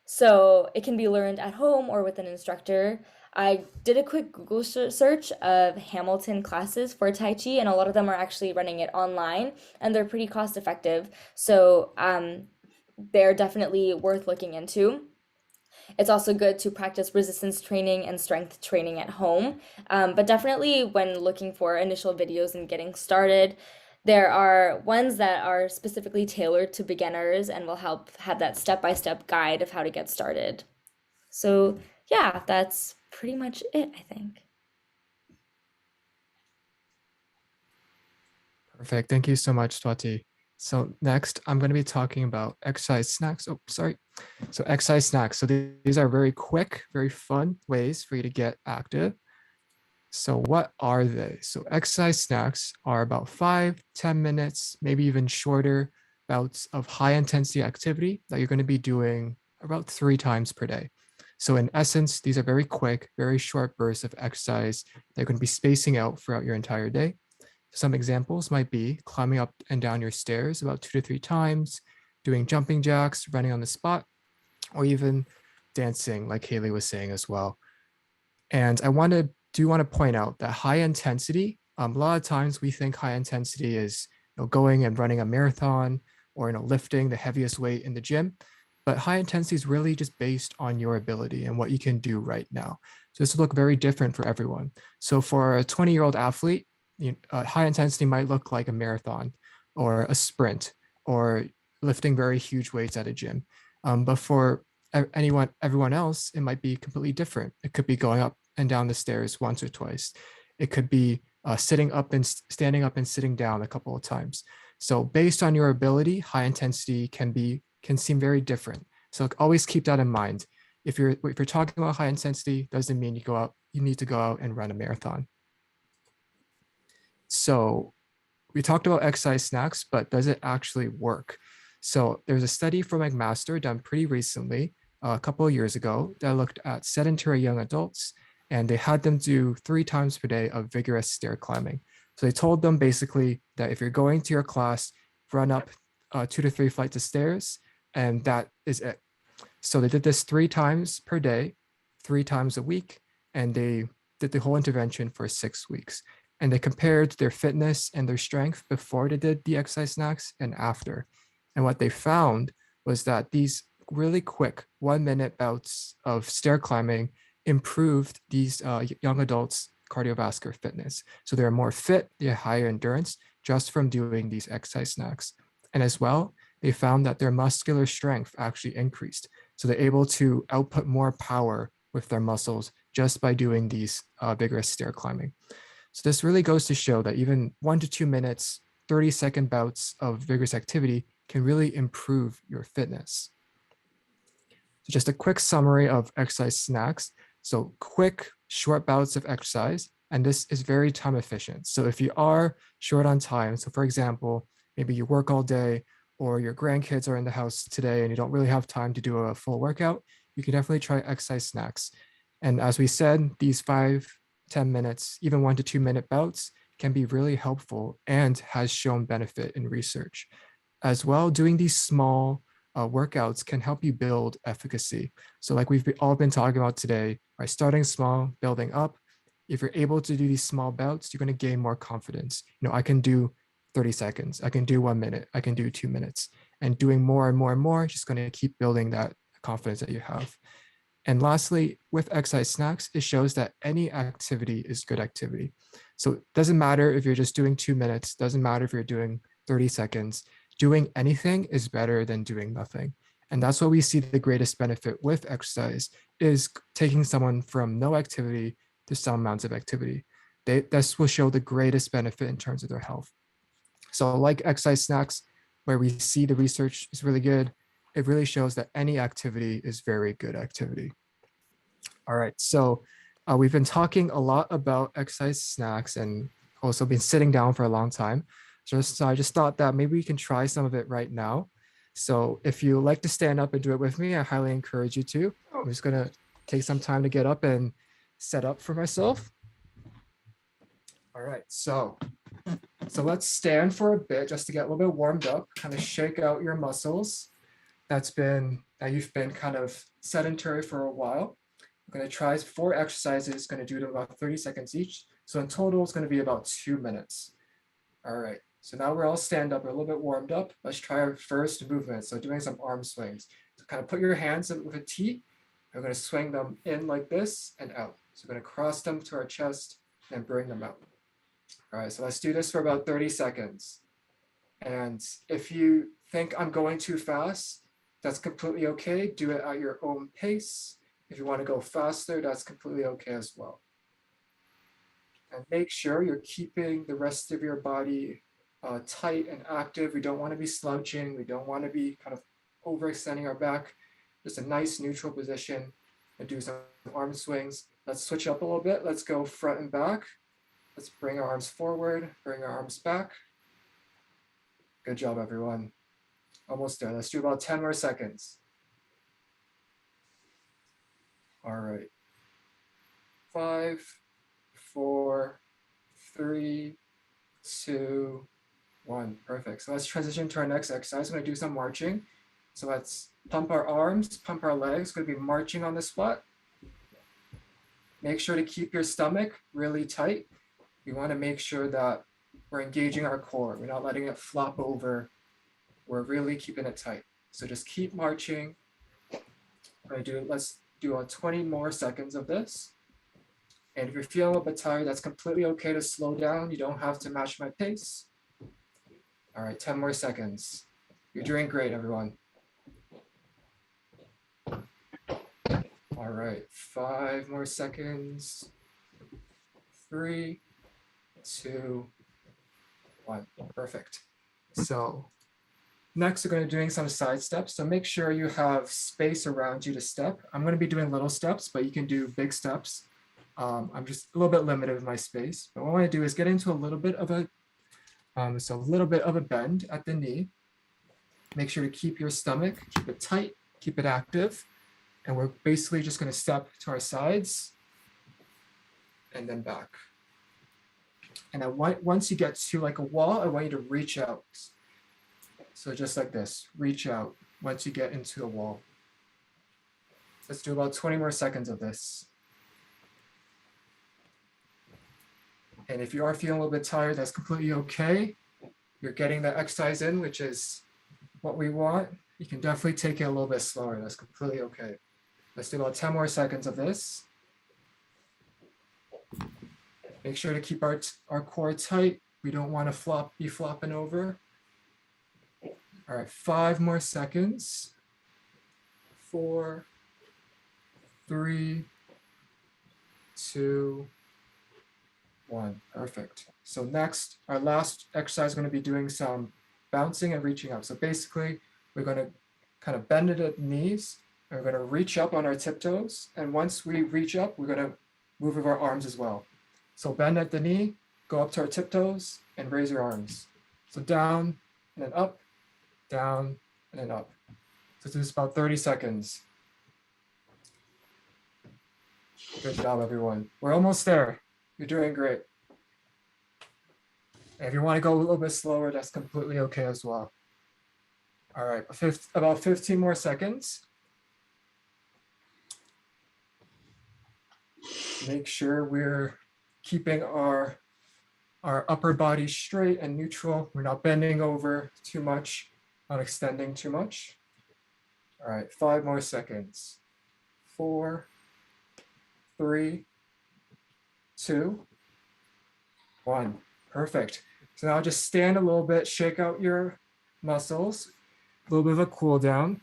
So it can be learned at home or with an instructor. I did a quick Google search of Hamilton classes for Tai Chi, and a lot of them are actually running it online, and they're pretty cost effective. So they're definitely worth looking into. It's also good to practice resistance training and strength training at home. But definitely when looking for initial videos and getting started, there are ones that are specifically tailored to beginners and will help have that step-by-step guide of how to get started. So yeah, that's pretty much it, I think. Perfect. Thank you so much, Swati. So next, I'm going to be talking about exercise snacks. Oh, sorry. So exercise snacks. So these are very quick, very fun ways for you to get active. So what are they? So exercise snacks are about 5-10 minutes, maybe even shorter bouts of high intensity activity that you're going to be doing about 3 times per day. So in essence, these are very quick, very short bursts of exercise that you're going to be spacing out throughout your entire day. Some examples might be climbing up and down your stairs about 2 to 3 times, doing jumping jacks, running on the spot, or even dancing, like Haley was saying as well. And I want to point out that high intensity, a lot of times we think high intensity is going and running a marathon or lifting the heaviest weight in the gym. But high intensity is really just based on your ability and what you can do right now. So this will look very different for everyone. So for a 20-year-old athlete, high intensity might look like a marathon or a sprint or lifting very huge weights at a gym. But for everyone else, it might be completely different. It could be going up and down the stairs once or twice. It could be sitting up and standing up and sitting down a couple of times. So based on your ability, high intensity can seem very different. So always keep that in mind. If you're talking about high intensity, doesn't mean you need to go out and run a marathon. So we talked about exercise snacks, but does it actually work? So there's a study from McMaster done pretty recently, a couple of years ago, that looked at sedentary young adults, and they had them do 3 times per day of vigorous stair climbing. So they told them basically that if you're going to your class, run up 2 to 3 flights of stairs, and that is it. So they did this 3 times per day, 3 times a week, and they did the whole intervention for 6 weeks. And they compared their fitness and their strength before they did the exercise snacks and after. And what they found was that these really quick 1-minute bouts of stair climbing improved these young adults' cardiovascular fitness. So they're more fit, they have higher endurance just from doing these exercise snacks. And as well, they found that their muscular strength actually increased. So they're able to output more power with their muscles just by doing these vigorous stair climbing. So this really goes to show that even 1 to 2 minutes, 30-second bouts of vigorous activity can really improve your fitness. So just a quick summary of exercise snacks. So quick, short bouts of exercise, and this is very time efficient. So if you are short on time, so for example, maybe you work all day or your grandkids are in the house today and you don't really have time to do a full workout, you can definitely try exercise snacks. And as we said, these 5-10 minutes, even 1 to 2 minute bouts can be really helpful and has shown benefit in research. As well, doing these small workouts can help you build efficacy. So like we've all been talking about today, right? Starting small, building up, if you're able to do these small bouts, you're going to gain more confidence. I can do 30 seconds, I can do 1 minute, I can do 2 minutes, and doing more and more and more, just going to keep building that confidence that you have. And lastly, with exercise snacks, it shows that any activity is good activity. So it doesn't matter if you're just doing 2 minutes, doesn't matter if you're doing 30 seconds, doing anything is better than doing nothing. And that's what we see the greatest benefit with exercise is taking someone from no activity to some amounts of activity. This will show the greatest benefit in terms of their health. So like exercise snacks, where we see the research is really good, it really shows that any activity is very good activity. All right, so we've been talking a lot about exercise snacks and also been sitting down for a long time. So I just thought that maybe we can try some of it right now. So if you like to stand up and do it with me, I highly encourage you to. I'm just gonna take some time to get up and set up for myself. All right, so let's stand for a bit just to get a little bit warmed up, kind of shake out your muscles that you've been kind of sedentary for a while. I'm going to try 4 exercises, going to do it about 30 seconds each. So in total, it's going to be about 2 minutes. All right, so now we're all stand up, we're a little bit warmed up. Let's try our first movement. So doing some arm swings. So kind of put your hands with a T. We're going to swing them in like this and out. So we're going to cross them to our chest and bring them out. All right, so let's do this for about 30 seconds. And if you think I'm going too fast, that's completely okay. Do it at your own pace. If you want to go faster, that's completely okay as well. And make sure you're keeping the rest of your body tight and active. We don't want to be slouching. We don't want to be kind of overextending our back. Just a nice neutral position and do some arm swings. Let's switch up a little bit. Let's go front and back. Let's bring our arms forward, bring our arms back. Good job, everyone. Almost there. Let's do about 10 more seconds. All right. 5, 4, 3, 2, 1. Perfect. So let's transition to our next exercise. We're going to do some marching. So let's pump our arms, pump our legs. We're going to be marching on the spot. Make sure to keep your stomach really tight. We want to make sure that we're engaging our core. We're not letting it flop over. We're really keeping it tight. So just keep marching. Let's do about 20 more seconds of this. And if you're feeling a bit tired, that's completely okay to slow down. You don't have to match my pace. All right, 10 more seconds. You're doing great, everyone. All right, 5 more seconds. 3, 2, 1. Perfect. So next, we're going to be doing some side steps. So make sure you have space around you to step. I'm going to be doing little steps, but you can do big steps. I'm just a little bit limited with my space. But what I want to do is get into a little bit of a bend at the knee. Make sure to keep your stomach, keep it tight, keep it active. And we're basically just going to step to our sides and then back. And once you get to like a wall, I want you to reach out. So just like this, reach out once you get into a wall. Let's do about 20 more seconds of this. And if you are feeling a little bit tired, that's completely okay. You're getting the exercise in, which is what we want. You can definitely take it a little bit slower. That's completely okay. Let's do about 10 more seconds of this. Make sure to keep our core tight. We don't want to be flopping over. All right, 5 more seconds. 4, 3, 2, 1. Perfect. So next, our last exercise is going to be doing some bouncing and reaching up. So basically, we're going to kind of bend at the knees. And we're going to reach up on our tiptoes. And once we reach up, we're going to move with our arms as well. So bend at the knee, go up to our tiptoes, and raise your arms. So down, and then up, down, and then up. So do this about 30 seconds. Good job, everyone. We're almost there. You're doing great. And if you want to go a little bit slower, that's completely okay as well. All right, about 15 more seconds. Make sure we're keeping our upper body straight and neutral. We're not bending over too much, not extending too much. All right, 5 more seconds. 4, 3, 2, 1. Perfect. So now just stand a little bit, shake out your muscles, a little bit of a cool down.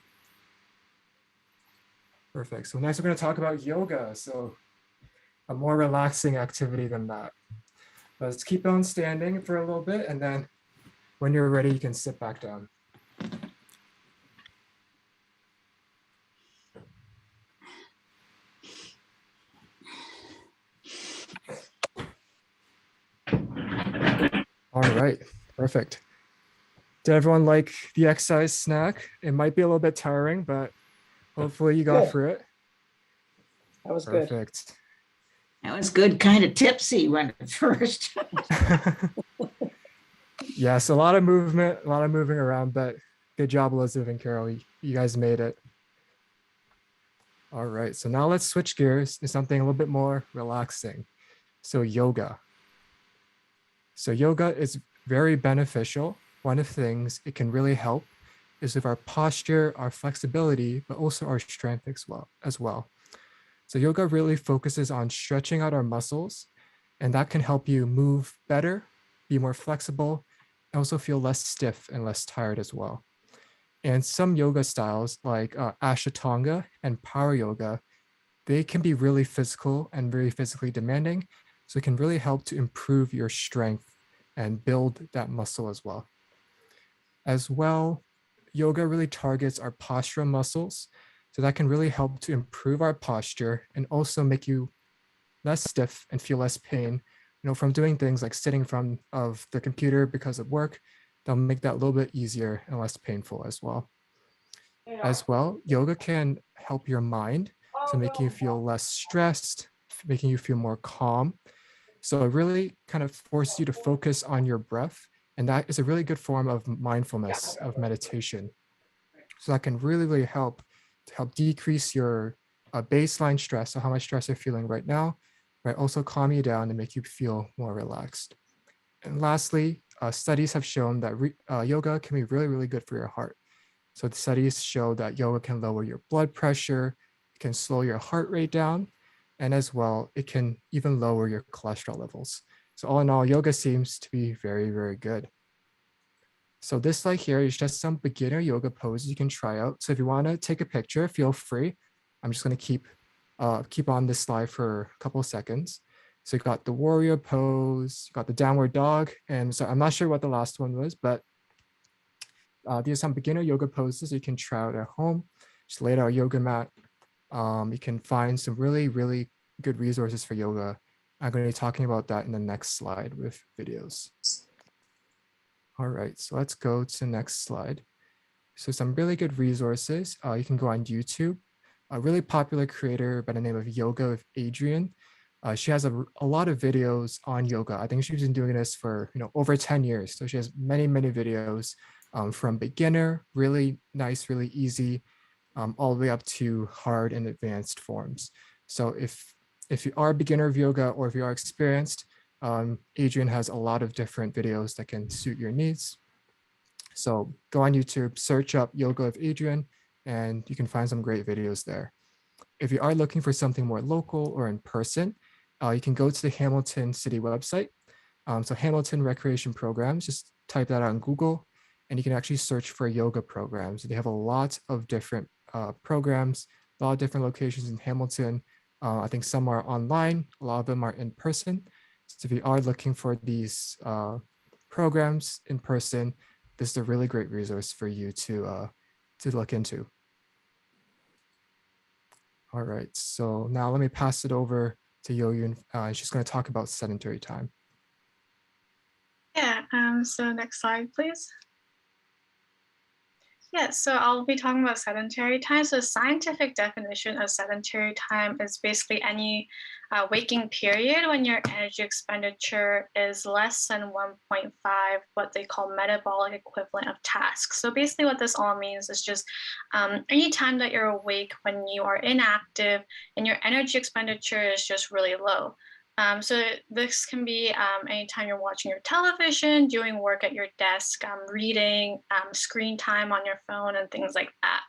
Perfect. So next we're going to talk about yoga. So a more relaxing activity than that. Let's keep on standing for a little bit, and then when you're ready, you can sit back down. All right, perfect. Did everyone like the exercise snack? It might be a little bit tiring, but hopefully you got Good. through it. That was good. Perfect. That was good, kind of tipsy when at first. Yes, a lot of movement, a lot of moving around, but good job, Elizabeth and Carol. You guys made it. All right, so now let's switch gears to something a little bit more relaxing. So yoga. So yoga is very beneficial. One of the things it can really help is with our posture, our flexibility, but also our strength as well. So yoga really focuses on stretching out our muscles, and that can help you move better, be more flexible, and also feel less stiff and less tired as well. And some yoga styles like Ashtanga and power yoga, they can be really physical and very physically demanding. So it can really help to improve your strength and build that muscle as well. As well, yoga really targets our postural muscles. So that can really help to improve our posture and also make you less stiff and feel less pain, from doing things like sitting in front of the computer because of work. They'll make that a little bit easier and less painful as well. As well, yoga can help your mind, so making you feel less stressed, making you feel more calm. So it really kind of forces you to focus on your breath, and that is a really good form of mindfulness, of meditation. So that can really, really help to help decrease your baseline stress, so how much stress you're feeling right now, right? Also calm you down and make you feel more relaxed. And lastly, studies have shown that yoga can be really, really good for your heart. So the studies show that yoga can lower your blood pressure, it can slow your heart rate down, and as well, it can even lower your cholesterol levels. So all in all, yoga seems to be very, very good. So this slide here is just some beginner yoga poses you can try out. So if you want to take a picture, feel free. I'm just going to keep on this slide for a couple of seconds. So you got the warrior pose, you got the downward dog, and so I'm not sure what the last one was, but these are some beginner yoga poses you can try out at home. Just lay out a yoga mat. You can find some really, really good resources for yoga. I'm going to be talking about that in the next slide with videos. All right, so let's go to the next slide. So some really good resources. You can go on YouTube. A really popular creator by the name of Yoga with Adriene. She has a lot of videos on yoga. I think she's been doing this for over 10 years. So she has many, many videos from beginner, really nice, really easy, all the way up to hard and advanced forms. So if you are a beginner of yoga or if you are experienced, Adriene has a lot of different videos that can suit your needs. So go on YouTube, search up Yoga with Adriene, and you can find some great videos there. If you are looking for something more local or in person, you can go to the Hamilton City website. So Hamilton Recreation Programs, just type that on Google, and you can actually search for yoga programs. They have a lot of different programs, a lot of different locations in Hamilton. I think some are online, a lot of them are in person. So if you are looking for these programs in person, this is a really great resource for you to look into. All right, so now let me pass it over to Yo-Yoon. She's going to talk about sedentary time. Yeah, so next slide, please. Yeah, so I'll be talking about sedentary time. So the scientific definition of sedentary time is basically any waking period when your energy expenditure is less than 1.5 what they call metabolic equivalent of tasks. So basically what this all means is just any time that you're awake when you are inactive and your energy expenditure is just really low. So this can be anytime you're watching your television, doing work at your desk, reading, screen time on your phone, and things like that.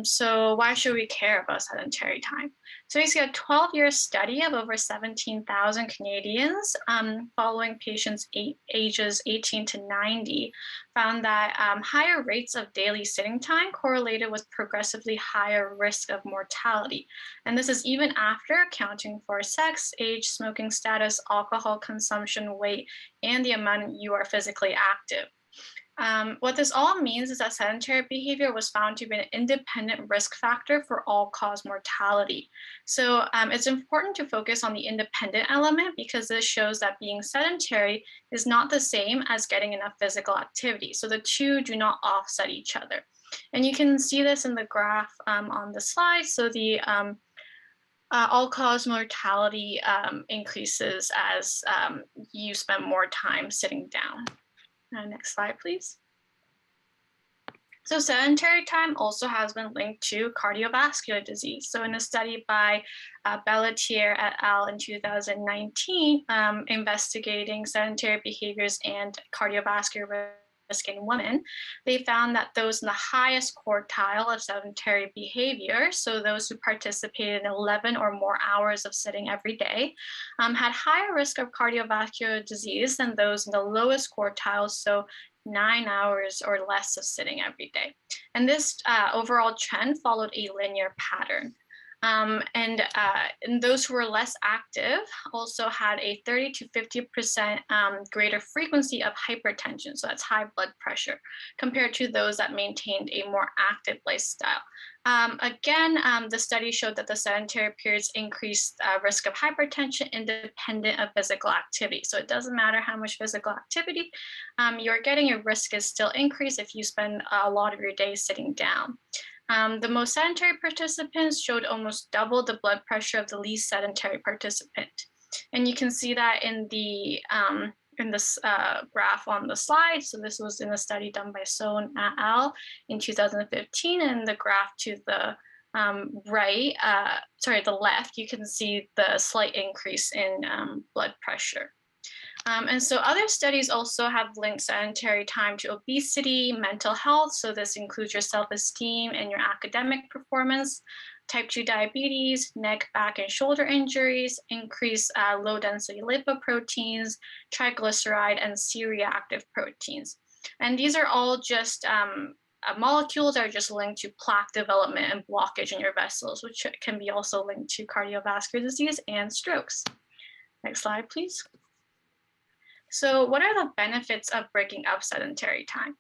So why should we care about sedentary time? So basically a 12-year study of over 17,000 Canadians following patients ages 18 to 90 found that higher rates of daily sitting time correlated with progressively higher risk of mortality. And this is even after accounting for sex, age, smoking status, alcohol consumption, weight, and the amount you are physically active. What this all means is that sedentary behavior was found to be an independent risk factor for all-cause mortality. So it's important to focus on the independent element because this shows that being sedentary is not the same as getting enough physical activity. So the two do not offset each other. And you can see this in the graph on the slide. So the all-cause mortality increases as you spend more time sitting down. Next slide, please. So sedentary time also has been linked to cardiovascular disease. So in a study by Bellatier et al. In 2019, investigating sedentary behaviors and cardiovascular risk in women, they found that those in the highest quartile of sedentary behavior, so those who participated in 11 or more hours of sitting every day, had higher risk of cardiovascular disease than those in the lowest quartile, so 9 hours or less of sitting every day. And this overall trend followed a linear pattern. And those who were less active also had a 30 to 50% greater frequency of hypertension, so that's high blood pressure, compared to those that maintained a more active lifestyle. Again, the study showed that the sedentary periods increased risk of hypertension independent of physical activity. So it doesn't matter how much physical activity you're getting, your risk is still increased if you spend a lot of your day sitting down. The most sedentary participants showed almost double the blood pressure of the least sedentary participant. And you can see that in this graph on the slide. So this was in a study done by Sohn et al. In 2015, and the graph to the the left, you can see the slight increase in blood pressure. And so other studies also have linked sedentary time to obesity, mental health. So this includes your self-esteem and your academic performance, type 2 diabetes, neck, back, and shoulder injuries, increased low-density lipoproteins, triglyceride, and C-reactive proteins. And these are all just molecules that are just linked to plaque development and blockage in your vessels, which can be also linked to cardiovascular disease and strokes. Next slide, please. So what are the benefits of breaking up sedentary time?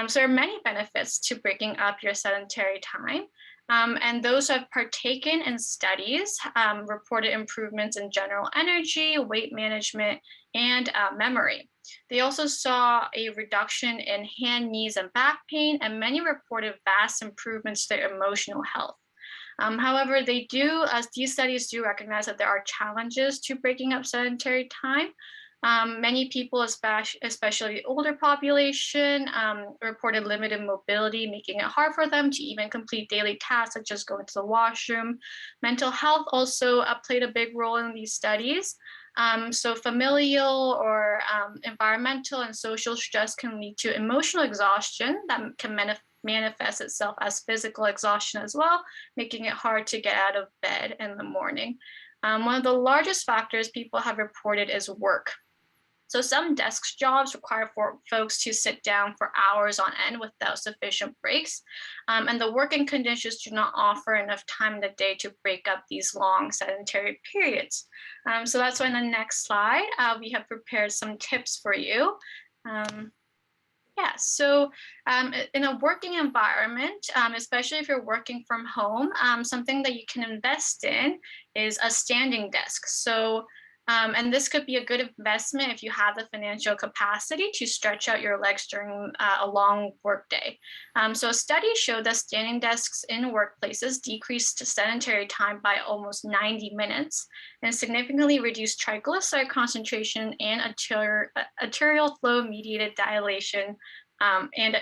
So there are many benefits to breaking up your sedentary time. And those who have partaken in studies reported improvements in general energy, weight management, and memory. They also saw a reduction in hand, knees, and back pain, and many reported vast improvements to their emotional health. However, these studies do recognize that there are challenges to breaking up sedentary time. Many people, especially the older population, reported limited mobility, making it hard for them to even complete daily tasks such as going to the washroom. Mental health also played a big role in these studies. So familial or environmental and social stress can lead to emotional exhaustion that can manifest itself as physical exhaustion as well, making it hard to get out of bed in the morning. One of the largest factors people have reported is work. So some desk jobs require folks to sit down for hours on end without sufficient breaks. And the working conditions do not offer enough time in the day to break up these long sedentary periods. So that's why in the next slide, we have prepared some tips for you. So in a working environment, especially if you're working from home, something that you can invest in is a standing desk. So, and this could be a good investment if you have the financial capacity to stretch out your legs during a long workday. So a study showed that standing desks in workplaces decreased sedentary time by almost 90 minutes and significantly reduced triglyceride concentration and arterial flow mediated dilation and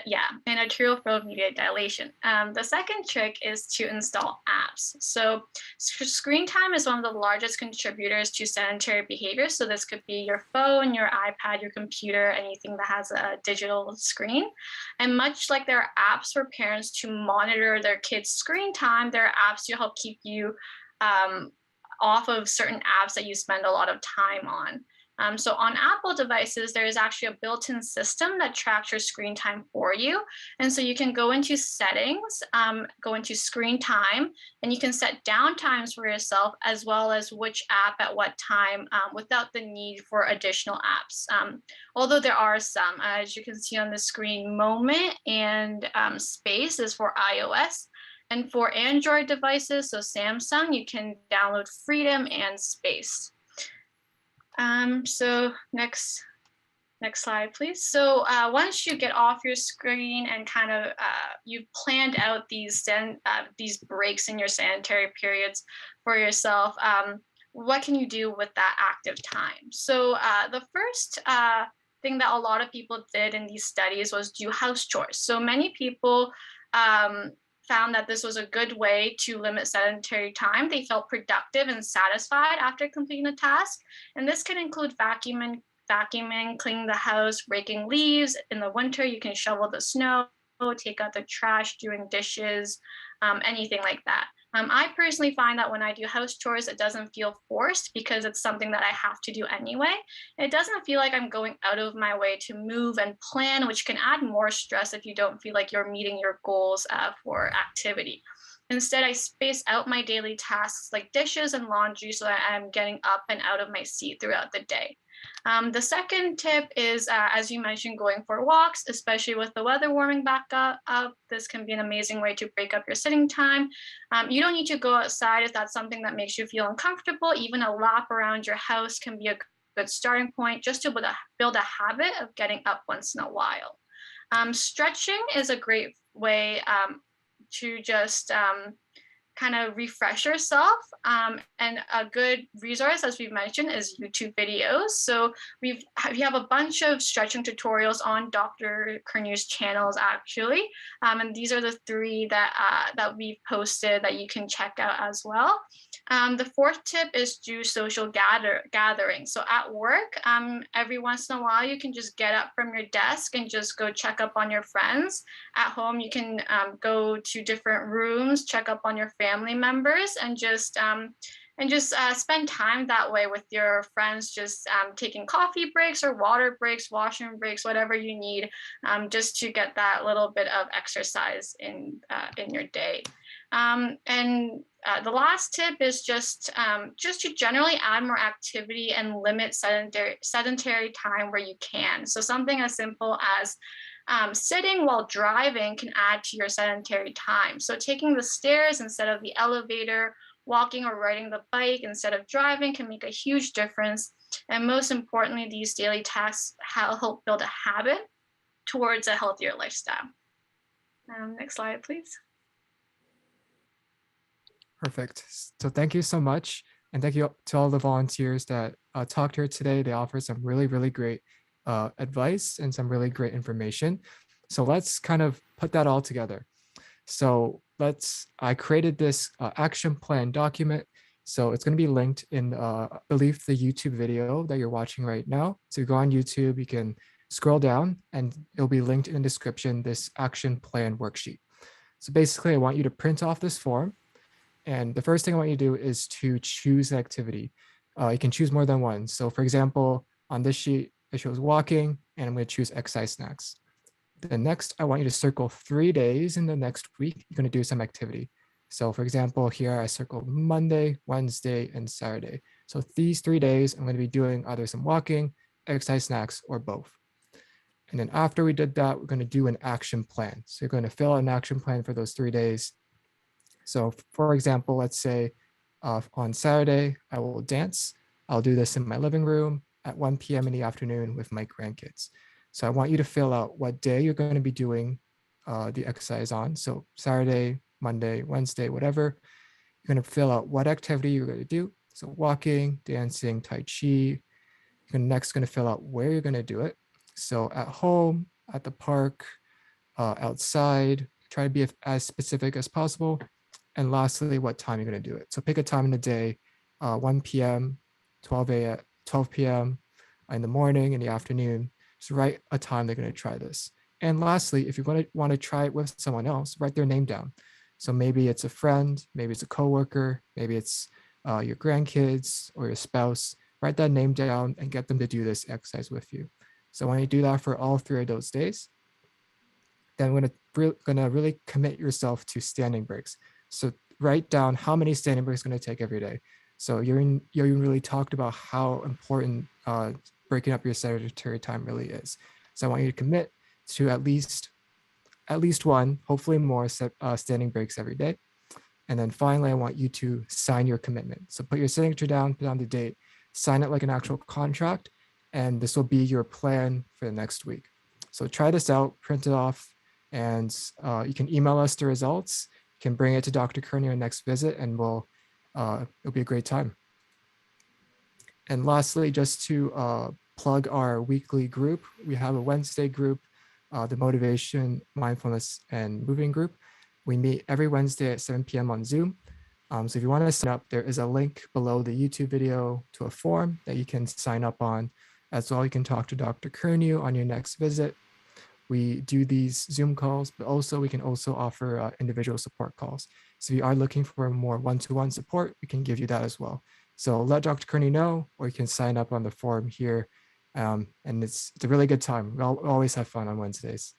arterial flow mediated dilation. The second trick is to install apps. So screen time is one of the largest contributors to sedentary behavior. So this could be your phone, your iPad, your computer, anything that has a digital screen. And much like there are apps for parents to monitor their kids' screen time, there are apps to help keep you off of certain apps that you spend a lot of time on. So on Apple devices, there is actually a built-in system that tracks your screen time for you. And so you can go into settings, go into screen time, and you can set down times for yourself as well as which app at what time without the need for additional apps. Although there are some, as you can see on the screen, Moment and Space is for iOS. And for Android devices, so Samsung, you can download Freedom and Space. So next slide, please. So once you get off your screen and kind of you've planned out these breaks in your sedentary periods for yourself, what can you do with that active time? So the first thing that a lot of people did in these studies was do house chores. So many people found that this was a good way to limit sedentary time. They felt productive and satisfied after completing a task. And this can include vacuuming, cleaning the house, raking leaves. In the winter, you can shovel the snow, take out the trash, doing dishes, anything like that. I personally find that when I do house chores, it doesn't feel forced because it's something that I have to do anyway. It doesn't feel like I'm going out of my way to move and plan, which can add more stress if you don't feel like you're meeting your goals for activity. Instead, I space out my daily tasks like dishes and laundry so that I'm getting up and out of my seat throughout the day. The second tip is, as you mentioned, going for walks, especially with the weather warming back up. This can be an amazing way to break up your sitting time. You don't need to go outside if that's something that makes you feel uncomfortable. Even a lap around your house can be a good starting point just to build a habit of getting up once in a while. Stretching is a great way to just kind of refresh yourself. And a good resource, as we've mentioned, is YouTube videos. So we have a bunch of stretching tutorials on Dr. Curnew's channels, actually. And these are the 3 that we've posted that you can check out as well. The fourth tip is do social gatherings. So at work, every once in a while, you can just get up from your desk and just go check up on your friends. At home, you can go to different rooms, check up on your family members, and just spend time that way with your friends, just taking coffee breaks or water breaks, washroom breaks, whatever you need, just to get that little bit of exercise in your day. The last tip is just to generally add more activity and limit sedentary time where you can. So something as simple as sitting while driving can add to your sedentary time. So taking the stairs instead of the elevator, walking or riding the bike instead of driving can make a huge difference. And most importantly, these daily tasks help build a habit towards a healthier lifestyle. Next slide, please. Perfect. So thank you so much. And thank you to all the volunteers that talked here today. They offered some really, really great advice and some really great information. So let's kind of put that all together. So I created this action plan document. So it's going to be linked in, I believe, the YouTube video that you're watching right now. So you go on YouTube, you can scroll down and it'll be linked in the description, this action plan worksheet. So basically, I want you to print off this form. And the first thing I want you to do is to choose an activity. You can choose more than one. So for example, on this sheet, it shows walking, and I'm going to choose exercise snacks. Then next, I want you to circle 3 days in the next week. You're going to do some activity. So for example, here I circled Monday, Wednesday, and Saturday. So these 3 days, I'm going to be doing either some walking, exercise snacks, or both. And then after we did that, we're going to do an action plan. So you're going to fill out an action plan for those 3 days. So for example, let's say on Saturday, I will dance. I'll do this in my living room at 1 p.m. in the afternoon with my grandkids. So I want you to fill out what day you're going to be doing the exercise on. So Saturday, Monday, Wednesday, whatever. You're going to fill out what activity you're going to do. So walking, dancing, Tai Chi. You're next going to fill out where you're going to do it. So at home, at the park, outside. Try to be as specific as possible. And lastly, what time you're going to do it. So pick a time in the day, 1 p.m., 12 a.m., 12 p.m., in the morning, in the afternoon. So write a time they're going to try this. And lastly, if you're going to want to try it with someone else, write their name down. So maybe it's a friend, maybe it's a coworker, maybe it's your grandkids or your spouse. Write that name down and get them to do this exercise with you. So when you do that for all 3 of those days, then we're gonna really commit yourself to standing breaks. So write down how many standing breaks going to take every day. So you really talked about how important breaking up your sedentary time really is. So I want you to commit to at least one, hopefully more standing breaks every day. And then finally, I want you to sign your commitment. So put your signature down, put down the date, sign it like an actual contract, and this will be your plan for the next week. So try this out, print it off, and you can email us the results. You can bring it to Dr. Curnew your next visit, and it'll be a great time. And lastly, just to plug our weekly group, we have a Wednesday group, the Motivation, Mindfulness, and Moving group. We meet every Wednesday at 7 p.m. on Zoom. So if you want to sign up, there is a link below the YouTube video to a form that you can sign up on. As well, you can talk to Dr. Curnew on your next visit. We do these Zoom calls, but also we can also offer individual support calls. So if you are looking for more one-to-one support, we can give you that as well. So let Dr. Curnew know, or you can sign up on the form here. And it's a really good time. We always have fun on Wednesdays.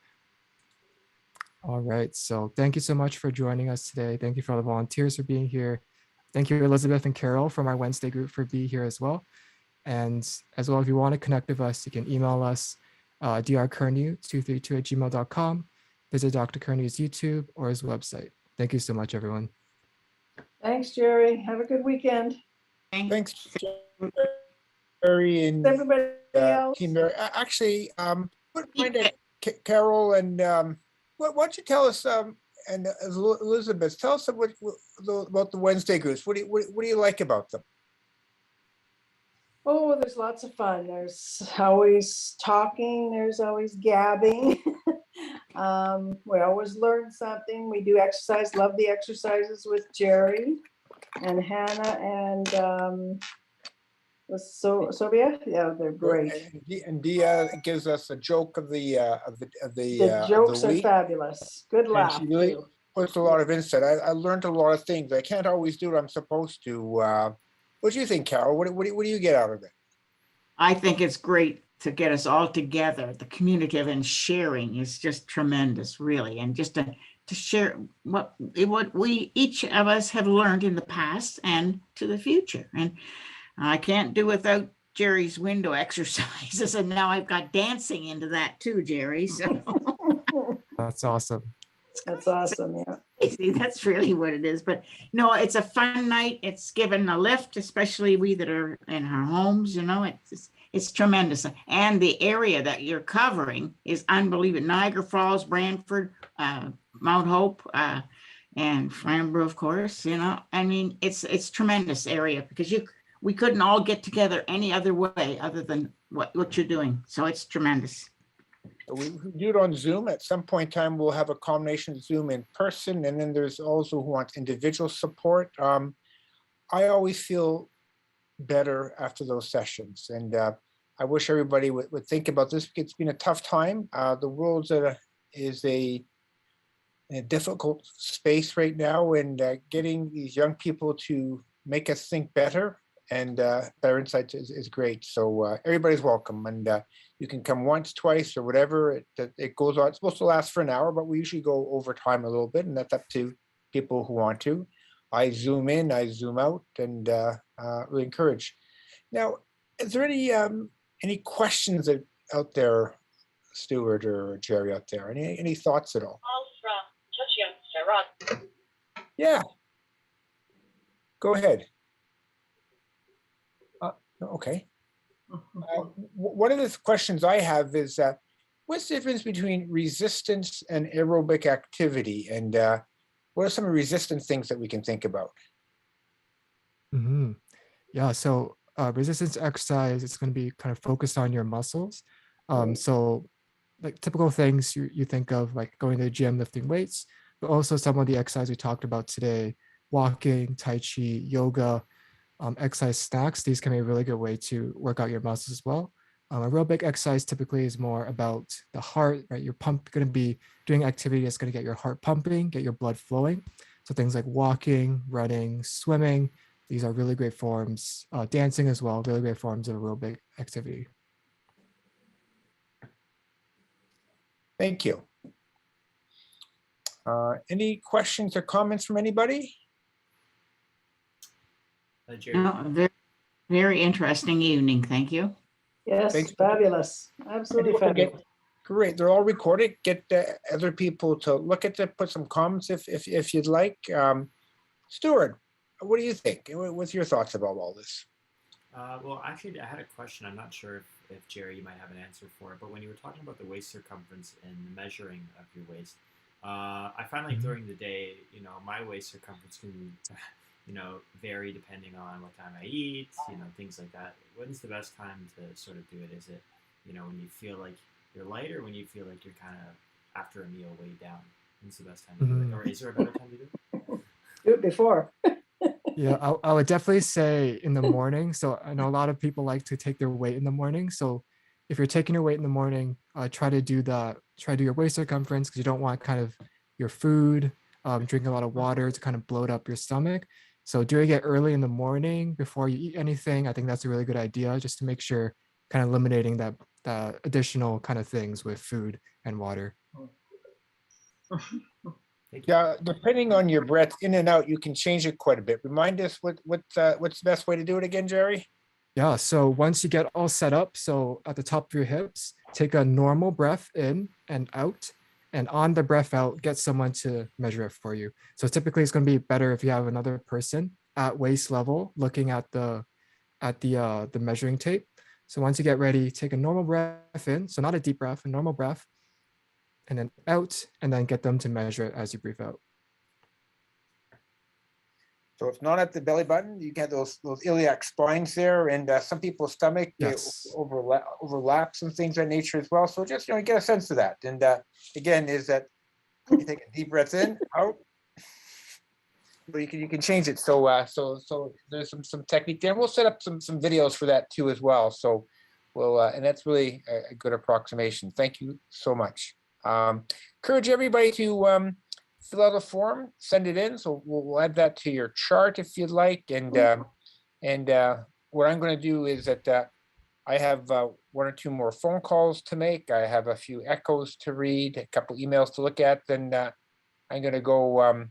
All right, so thank you so much for joining us today. Thank you for all the volunteers for being here. Thank you, Elizabeth and Carol from our Wednesday group for being here as well. And as well, if you want to connect with us, you can email us drcurnew232@gmail.com. Visit Dr. Curnew's YouTube or his website. Thank you so much, everyone. Thanks, Jerry. Have a good weekend. Thanks, Jerry and Everybody else. Team Mary. Actually, Carol and why don't you tell us and Elizabeth, tell us about the Wednesday groups. What do you like about them? Oh, there's lots of fun. There's always talking. There's always gabbing. We always learn something. We do exercise. Love the exercises with Jerry and Hannah and Sylvia. Yeah, they're great. And Dia gives us a joke of the jokes of the are week. fabulous. Good laugh. And she really too. puts a lot of insight. I learned a lot of things. I can't always do what I'm supposed to. What do you think, Carol? What do you get out of it? I think it's great to get us all together. The community and sharing is just tremendous, really. And just to share what we each of us have learned in the past and to the future. And I can't do without Jerry's window exercises. And now I've got dancing into that too, Jerry. So That's awesome. That's awesome. Yeah. See, that's really what it is. But no, it's a fun night. It's given a lift, especially we that are in our homes. You know, it's tremendous. And the area that you're covering is unbelievable. Niagara Falls, Brantford, Mount Hope, and Flamborough, of course. You know, I mean, it's tremendous area because we couldn't all get together any other way other than what you're doing. So it's tremendous. We do it on Zoom. At some point in time, we'll have a combination of Zoom in person, and then there's also who wants individual support. I always feel better after those sessions, and I wish everybody would think about this. It's been a tough time. The world is a difficult space right now, and getting these young people to make us think better and better insights is great. So everybody's welcome, and you can come once, twice, or whatever. It goes on. It's supposed to last for an hour, but we usually go over time a little bit, and that's up to people who want to. I zoom in, I zoom out, and really encourage. Now, is there any questions out there, Stuart or Jerry out there? Any thoughts at all? Yeah. Go ahead. Okay. One of the questions I have is what's the difference between resistance and aerobic activity, and what are some of the resistance things that we can think about? Mm-hmm. Yeah, so resistance exercise is going to be kind of focused on your muscles. So like typical things you think of, like going to the gym, lifting weights, but also some of the exercise we talked about today, walking, Tai Chi, yoga, exercise snacks. These can be a really good way to work out your muscles as well. Aerobic exercise typically is more about the heart, right? You're going to be doing activity that's going to get your heart pumping, get your blood flowing. So things like walking, running, swimming, these are really great forms. Dancing as well, really great forms of aerobic activity. Thank you. Any questions or comments from anybody? Jerry. No, very, very interesting evening. Thank you. Yes, Thanks. fabulous. Absolutely Don't forget- fabulous. Great, they're all recorded. Get other people to look at them, put some comments if you'd like. Stuart, what do you think? What's your thoughts about all this? Well, actually, I had a question. I'm not sure if Jerry, you might have an answer for it, but when you were talking about the waist circumference and the measuring of your waist, I find like during the day, my waist circumference can, vary depending on what time I eat, things like that. When's the best time to sort of do it? Is it, when you feel like you're light, or when you feel like you're kind of after a meal weighed down? When's the best time to do it? Or is there a better time to do it? Do it before. Yeah, I would definitely say in the morning. So I know a lot of people like to take their weight in the morning. So if you're taking your weight in the morning, try to do your waist circumference, because you don't want kind of your food, drinking a lot of water to kind of bloat up your stomach. So doing it early in the morning before you eat anything, I think that's a really good idea, just to make sure kind of eliminating that additional kind of things with food and water. Yeah, depending on your breath in and out, you can change it quite a bit. Remind us what's the best way to do it again, Jerry? Yeah, so once you get all set up, so at the top of your hips, take a normal breath in and out, and on the breath out, get someone to measure it for you. So typically it's going to be better if you have another person at waist level looking at the measuring tape. So once you get ready, take a normal breath in, so not a deep breath, a normal breath, and then out, and then get them to measure it as you breathe out. So it's not at the belly button. You get those iliac spines there, and some people's stomach Yes. overlaps and things of that nature as well. So just get a sense of that. And again, is that you take a deep breath in, out. But you can change it. So there's some technique there. We'll set up some videos for that too as well. So we'll and that's really a good approximation. Thank you so much. Encourage everybody to fill out a form, send it in. So we'll add that to your chart if you'd like. And what I'm going to do is that I have one or two more phone calls to make. I have a few echoes to read, a couple emails to look at. Then I'm going to go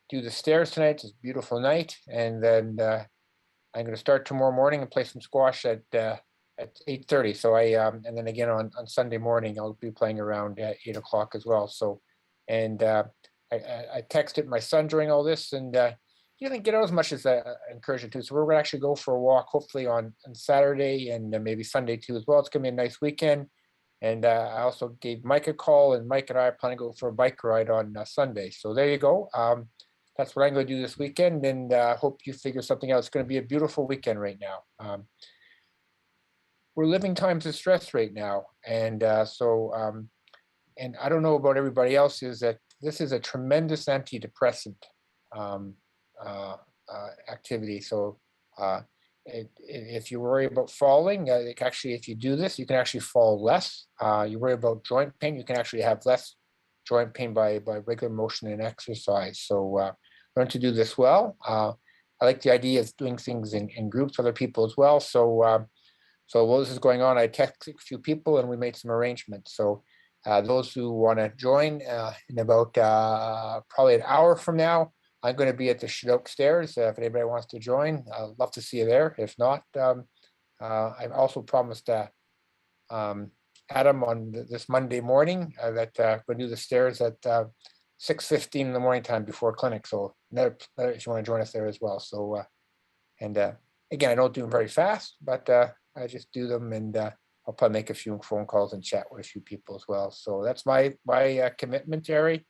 do the stairs tonight. It's a beautiful night. And then I'm going to start tomorrow morning and play some squash at 8:30. So and then again on Sunday morning, I'll be playing around 8 o'clock as well. So, and I texted my son during all this, and he didn't get out as much as I encouraged him to. So we're going to actually go for a walk, hopefully on Saturday and maybe Sunday too as well. It's going to be a nice weekend. And I also gave Mike a call, and Mike and I are planning to go for a bike ride on Sunday. So there you go. That's what I'm going to do this weekend, and hope you figure something out. It's going to be a beautiful weekend right now. We're living times of stress right now, and and I don't know about everybody else, is that this is a tremendous antidepressant activity. So if you worry about falling, actually, if you do this, you can actually fall less. You worry about joint pain, you can actually have less joint pain by regular motion and exercise. So learn to do this well. I like the idea of doing things in groups with other people as well. So while this is going on, I texted a few people and we made some arrangements. So those who want to join in about probably an hour from now, I'm going to be at the Chinook Stairs. If anybody wants to join, I'd love to see you there. If not, I've also promised Adam on this Monday morning that we're going to do the stairs at 6:15 in the morning time before clinic. So if you want to join us there as well. So and again, I don't do them very fast, but I just do them, and I'll probably make a few phone calls and chat with a few people as well. So that's my commitment, Jerry.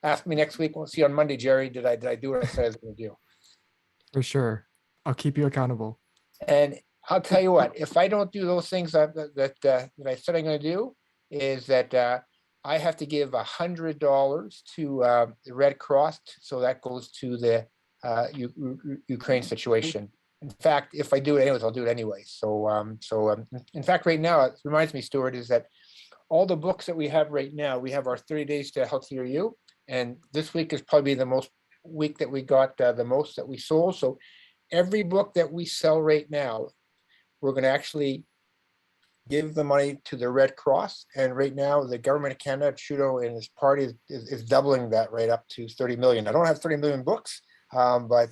Ask me next week. We'll see on Monday, Jerry. Did I do what I said I was going to do? For sure. I'll keep you accountable. And I'll tell you what, if I don't do those things that I said I'm going to do, is that I have to give $100 to the Red Cross, so that goes to the Ukraine situation. In fact, if I do it anyways, I'll do it anyway. So, in fact, right now, it reminds me, Stuart, is that all the books that we have right now, we have our 30 Days to Healthier You, and this week is probably the most week that we got the most that we sold. So every book that we sell right now, we're going to actually give the money to the Red Cross. And right now, the government of Canada, Trudeau and his party is doubling that right up to 30 million. I don't have 30 million books, but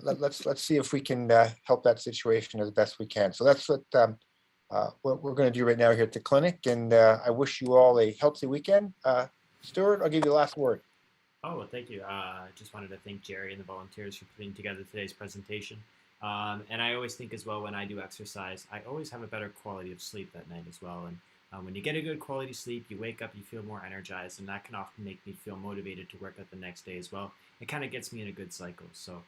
let's see if we can help that situation as best we can. So that's what we're going to do right now here at the clinic. And I wish you all a healthy weekend. Stuart, I'll give you the last word. Oh, well, thank you. I just wanted to thank Jerry and the volunteers for putting together today's presentation. And I always think as well, when I do exercise, I always have a better quality of sleep that night as well. And when you get a good quality sleep, you wake up, you feel more energized, and that can often make me feel motivated to work out the next day as well. It kind of gets me in a good cycle. So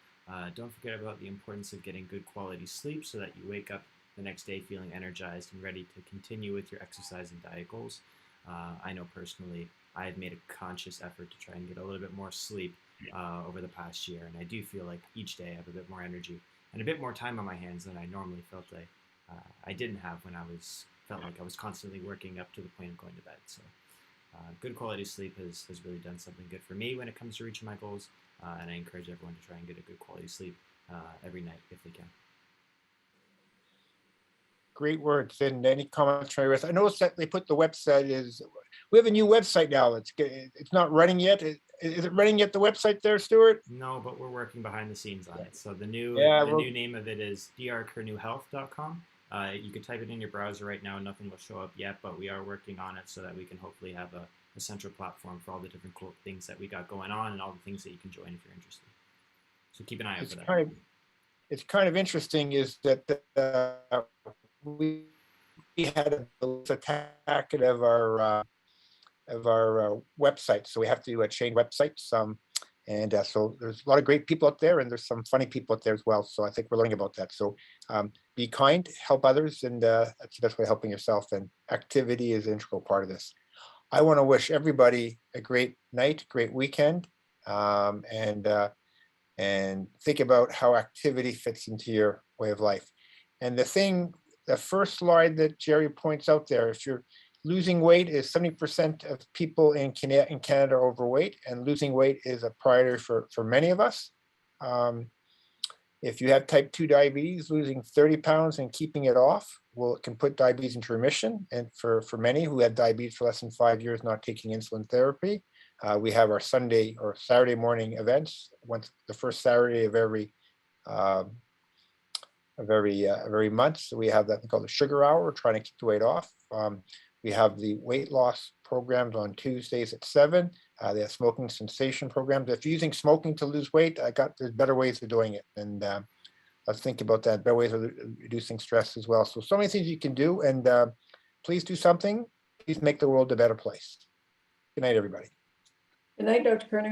don't forget about the importance of getting good quality sleep so that you wake up the next day feeling energized and ready to continue with your exercise and diet goals. I know personally, I have made a conscious effort to try and get a little bit more sleep over the past year. And I do feel like each day I have a bit more energy and a bit more time on my hands than I normally felt I didn't have when felt like I was constantly working up to the point of going to bed. So good quality sleep has really done something good for me when it comes to reaching my goals. And I encourage everyone to try and get a good quality sleep every night if they can. Great words. And any comments? I noticed that they put the website we have a new website now. It's not running yet. Is it running yet, the website there, Stuart? No, but we're working behind the scenes on it. So the new name of it is drcurnewhealth.com. You can type it in your browser right now. Nothing will show up yet, but we are working on it so that we can hopefully have a central platform for all the different cool things that we got going on and all the things that you can join if you're interested. So keep an eye out for that. It's kind of interesting is that we had a attack of our website, so we have to change websites. And so there's a lot of great people out there, and there's some funny people out there as well. So I think we're learning about that. So be kind, help others, and that's the best way of helping yourself. And activity is an integral part of this. I want to wish everybody a great night, great weekend, and think about how activity fits into your way of life. And the first slide that Jerry points out there, if you're losing weight, is 70% of people in Canada are overweight, and losing weight is a priority for many of us. If you have type 2 diabetes, losing 30 pounds and keeping it off can put diabetes into remission. And for many who have diabetes for less than 5 years not taking insulin therapy, we have our Sunday or Saturday morning events, the first Saturday of every month. So we have that called the sugar hour, trying to keep the weight off. We have the weight loss programs on Tuesdays at 7. They have smoking cessation programs. If you're using smoking to lose weight, there's better ways of doing it. And let's think about that. Better ways of reducing stress as well. So many things you can do. And please do something. Please make the world a better place. Good night, everybody. Good night, Dr. Curnew.